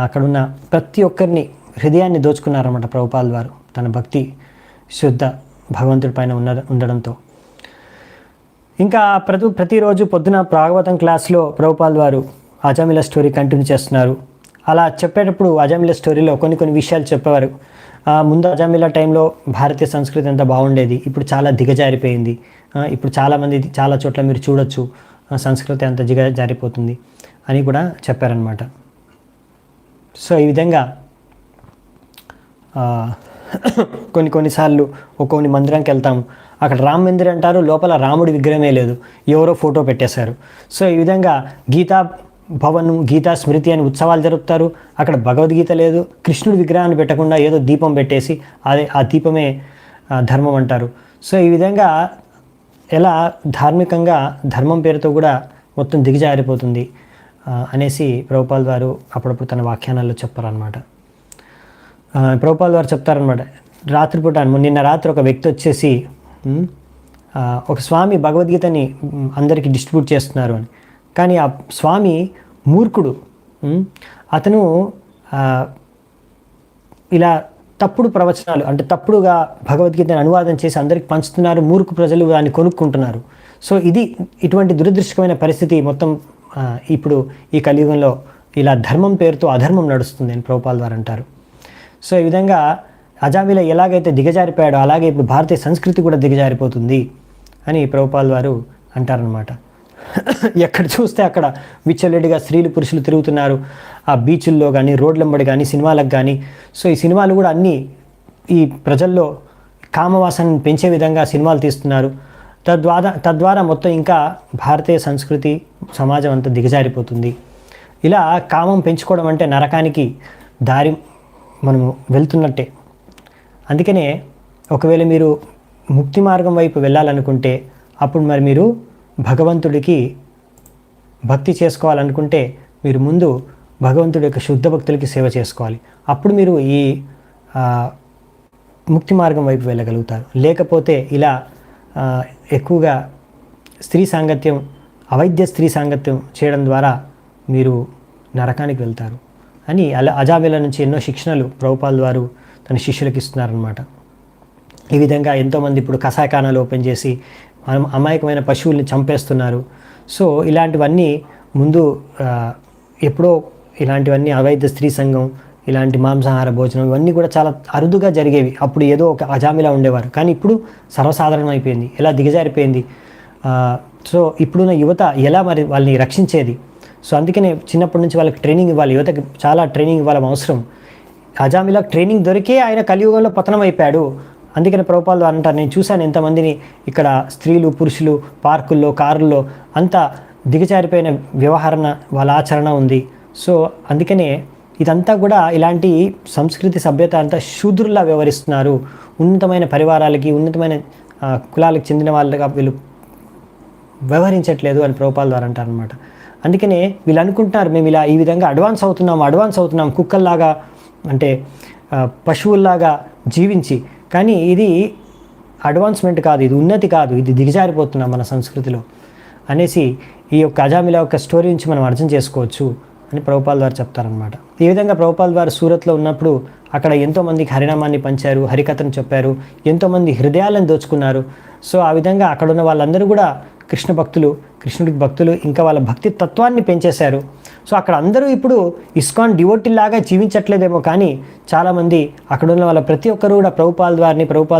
అక్కడున్న ప్రతి ఒక్కరిని హృదయాన్ని దోచుకున్నారన్నమాట ప్రభుపాల్ వారు, తన భక్తి శుద్ధ భగవంతుడి పైన ఉండడంతో. ఇంకా ప్రతిరోజు పొద్దున భాగవతం క్లాస్లో ప్రభుపాల్ వారు అజామిల స్టోరీ కంటిన్యూ చేస్తున్నారు. అలా చెప్పేటప్పుడు అజామిల స్టోరీలో కొన్ని విషయాలు చెప్పేవారు. ముందు అజామిల టైంలో భారతీయ సంస్కృతి అంతా బాగుండేది, ఇప్పుడు చాలా దిగజారిపోయింది, ఇప్పుడు చాలా చోట్ల మీరు చూడొచ్చు సంస్కృతి అంతా దిగజారిపోతుంది అని కూడా చెప్పారనమాట. సో ఈ విధంగా కొన్నిసార్లు కొన్ని మందిరానికి వెళ్తాము, అక్కడ రామ మందిర్ అంటారు, లోపల రాముడి విగ్రహమే లేదు, ఎవరో ఫోటో పెట్టేశారు. సో ఈ విధంగా గీతా భవన్, గీతా స్మృతి అని ఉత్సవాలు జరుపుతారు, అక్కడ భగవద్గీత లేదు, కృష్ణుడి విగ్రహాన్ని పెట్టకుండా ఏదో దీపం పెట్టేసి ఆ దీపమే ధర్మం అంటారు. సో ఈ విధంగా ఎలా ధార్మికంగా ధర్మం పేరుతో కూడా మొత్తం దిగజారిపోతుంది అనేసి ప్రభుపాల్ వారు అప్పుడప్పుడు తన వ్యాఖ్యానాల్లో చెప్పారనమాట. ప్రభుపాల్ వారు చెప్తారనమాట, రాత్రిపూట నిన్న రాత్రి ఒక వ్యక్తి వచ్చేసి ఒక స్వామి భగవద్గీతని అందరికీ డిస్ట్రిబ్యూట్ చేస్తున్నారు అని. కానీ ఆ స్వామి మూర్ఖుడు, అతను ఇలా తప్పుడు ప్రవచనాలు, అంటే తప్పుడుగా భగవద్గీతను అనువాదం చేసి అందరికి పంచుతున్నారు, మూర్ఖ ప్రజలు దాన్ని కొనుక్కుంటున్నారు. సో ఇటువంటి దురదృష్టకమైన పరిస్థితి మొత్తం ఇప్పుడు ఈ కలియుగంలో ఇలా ధర్మం పేరుతో అధర్మం నడుస్తుంది అని ప్రభుపాల్ వారు అంటారు. సో ఈ విధంగా అజామిల ఎలాగైతే దిగజారిపోయాడో అలాగే ఇప్పుడు భారతీయ సంస్కృతి కూడా దిగజారిపోతుంది అని ప్రభుపాల్ వారు అంటారనమాట. ఎక్కడ చూస్తే అక్కడ విచ్చలెడిగా స్త్రీలు పురుషులు తిరుగుతున్నారు, ఆ బీచుల్లో కానీ, రోడ్లంబడి కానీ, సినిమాలకు కానీ. సో ఈ సినిమాలు కూడా అన్నీ ఈ ప్రజల్లో కామవాసాన్ని పెంచే విధంగా సినిమాలు తీస్తున్నారు. తద్వారా మొత్తం ఇంకా భారతీయ సంస్కృతి సమాజం అంతా దిగజారిపోతుంది. ఇలా కామం పెంచుకోవడం అంటే నరకానికి దారి మనము వెళ్తున్నట్టే. అందుకనే ఒకవేళ మీరు ముక్తి మార్గం వైపు వెళ్ళాలనుకుంటే అప్పుడు మరి మీరు భగవంతుడికి భక్తి చేసుకోవాలనుకుంటే మీరు ముందు భగవంతుడి యొక్క శుద్ధ భక్తులకి సేవ చేసుకోవాలి. అప్పుడు మీరు ఈ ముక్తి మార్గం వైపు వెళ్ళగలుగుతారు. లేకపోతే ఇలా ఎక్కువగా స్త్రీ సాంగత్యం, అవైద్య స్త్రీ సాంగత్యం చేయడం ద్వారా మీరు నరకానికి వెళ్తారు అని అజామిల నుంచి ఎన్నో శిక్షణలు ప్రభుపాల్ వారు తన శిష్యులకు ఇస్తున్నారనమాట. ఈ విధంగా ఎంతోమంది ఇప్పుడు కషాయఖానాలు ఓపెన్ చేసి అమాయకమైన పశువుల్ని చంపేస్తున్నారు. సో ఇలాంటివన్నీ ముందు ఎప్పుడో ఇలాంటివన్నీ అవైద్య స్త్రీ సంఘం, ఇలాంటి మాంసాహార భోజనం ఇవన్నీ కూడా చాలా అరుదుగా జరిగేవి. అప్పుడు ఏదో ఒక అజామిలా ఉండేవారు, కానీ ఇప్పుడు సర్వసాధారణం అయిపోయింది, ఎలా దిగజారిపోయింది. సో ఇప్పుడున్న యువత ఎలా మరి వాళ్ళని రక్షించేది? సో అందుకనే చిన్నప్పటి నుంచి వాళ్ళకి ట్రైనింగ్ ఇవ్వాలి, యువతకి చాలా ట్రైనింగ్ ఇవ్వాలి అవసరం. అజామిలా ట్రైనింగ్ దొరికే ఆయన కలియుగంలో పతనం అయిపోయాడు. అందుకని ప్రభుపాల్ వారు అంటారు, నేను చూశాను ఎంతమందిని ఇక్కడ స్త్రీలు పురుషులు పార్కుల్లో కారుల్లో అంతా దిగజారిపోయిన వ్యవహారణ వాళ్ళ ఆచరణ ఉంది. సో అందుకనే ఇదంతా కూడా ఇలాంటి సంస్కృతి సభ్యత అంతా శూద్రుల్లా వ్యవహరిస్తున్నారు, ఉన్నతమైన పరివారాలకి ఉన్నతమైన కులాలకు చెందిన వాళ్ళగా వీళ్ళు వ్యవహరించట్లేదు అని ప్రభుపాల్ వారు అంటారు అనమాట. అందుకనే వీళ్ళు అనుకుంటున్నారు మేము ఇలా ఈ విధంగా అడ్వాన్స్ అవుతున్నాం కుక్కల్లాగా అంటే పశువుల్లాగా జీవించి, కానీ ఇది అడ్వాన్స్మెంట్ కాదు, ఇది ఉన్నతి కాదు, ఇది దిగజారిపోతున్నాం మన సంస్కృతిలో అనేసి ఈ యొక్క అజామిలా యొక్క స్టోరీ నుంచి మనం అర్థం చేసుకోవచ్చు అని ప్రభుపాల్ వారు చెప్తారనమాట. ఈ విధంగా ప్రభుపాల్ వారు సూరత్లో ఉన్నప్పుడు అక్కడ ఎంతోమందికి హరినామాన్ని పంచారు, హరికథను చెప్పారు, ఎంతోమంది హృదయాలను దోచుకున్నారు. సో ఆ విధంగా అక్కడ ఉన్న వాళ్ళందరూ కూడా కృష్ణ భక్తులు, కృష్ణుడికి భక్తులు, ఇంకా వాళ్ళ భక్తి తత్వాన్ని పెంచేశారు. సో అక్కడ అందరూ ఇప్పుడు ఇస్కాన్ డివోటీలాగా జీవించట్లేదేమో, కానీ చాలామంది అక్కడ ఉన్న వాళ్ళ ప్రతి ఒక్కరు కూడా ప్రభుపాల్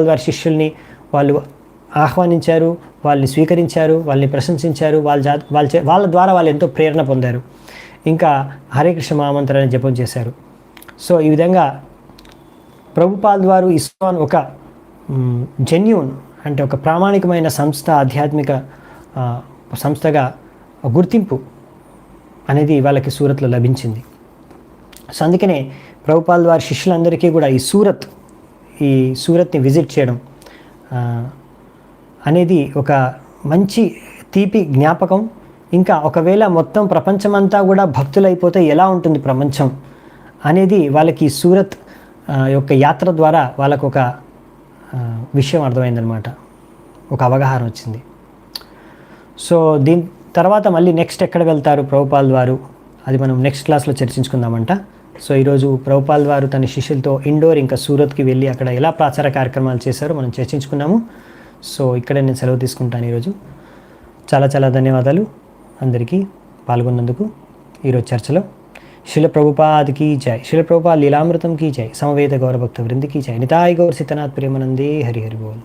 వారి శిష్యుల్ని వాళ్ళు ఆహ్వానించారు, వాళ్ళని స్వీకరించారు, వాళ్ళని ప్రశంసించారు, వాళ్ళ ద్వారా వాళ్ళు ఎంతో ప్రేరణ పొందారు, ఇంకా హరే కృష్ణ మహామంత్రాన్ని జపం చేశారు. సో ఈ విధంగా ప్రభుపాల్ వారు ఇస్కాన్ ఒక జెన్యూన్ అంటే ఒక ప్రామాణికమైన సంస్థ, ఆధ్యాత్మిక సంస్థగా గుర్తింపు అనేది వాళ్ళకి సూరత్లో లభించింది. సో అందుకనే ప్రభుపాల్ వారి శిష్యులందరికీ కూడా ఈ సూరత్ని విజిట్ చేయడం అనేది ఒక మంచి తీపి జ్ఞాపకం. ఇంకా ఒకవేళ మొత్తం ప్రపంచమంతా కూడా భక్తులైపోతే ఎలా ఉంటుంది ప్రపంచం అనేది వాళ్ళకి సూరత్ యొక్క యాత్ర ద్వారా వాళ్ళకు ఒక విషయం అర్థమైందనమాట, ఒక అవగాహన వచ్చింది. సో దీని తర్వాత మళ్ళీ నెక్స్ట్ ఎక్కడ వెళ్తారు ప్రభుపాల్ వారు, అది మనం నెక్స్ట్ క్లాస్లో చర్చించుకుందామంట. సో ఈరోజు ప్రభుపాల్ వారు తన శిష్యులతో ఇండోర్ ఇంకా సూరత్కి వెళ్ళి అక్కడ ఎలా ప్రచార కార్యక్రమాలు చేశారో మనం చర్చించుకున్నాము. సో ఇక్కడే నేను సెలవు తీసుకుంటాను ఈరోజు. చాలా చాలా ధన్యవాదాలు అందరికీ పాల్గొన్నందుకు ఈరోజు చర్చలో. శిల ప్రభుపాద్ కీ జై, శిల ప్రభుపాద్ లీలామృతం కీ జై, సమవేత గౌరభక్త వృంది కీ జై, నితాయ్ గౌర్ సితనాథ్ ప్రేమానందే హరి హరి బోల్.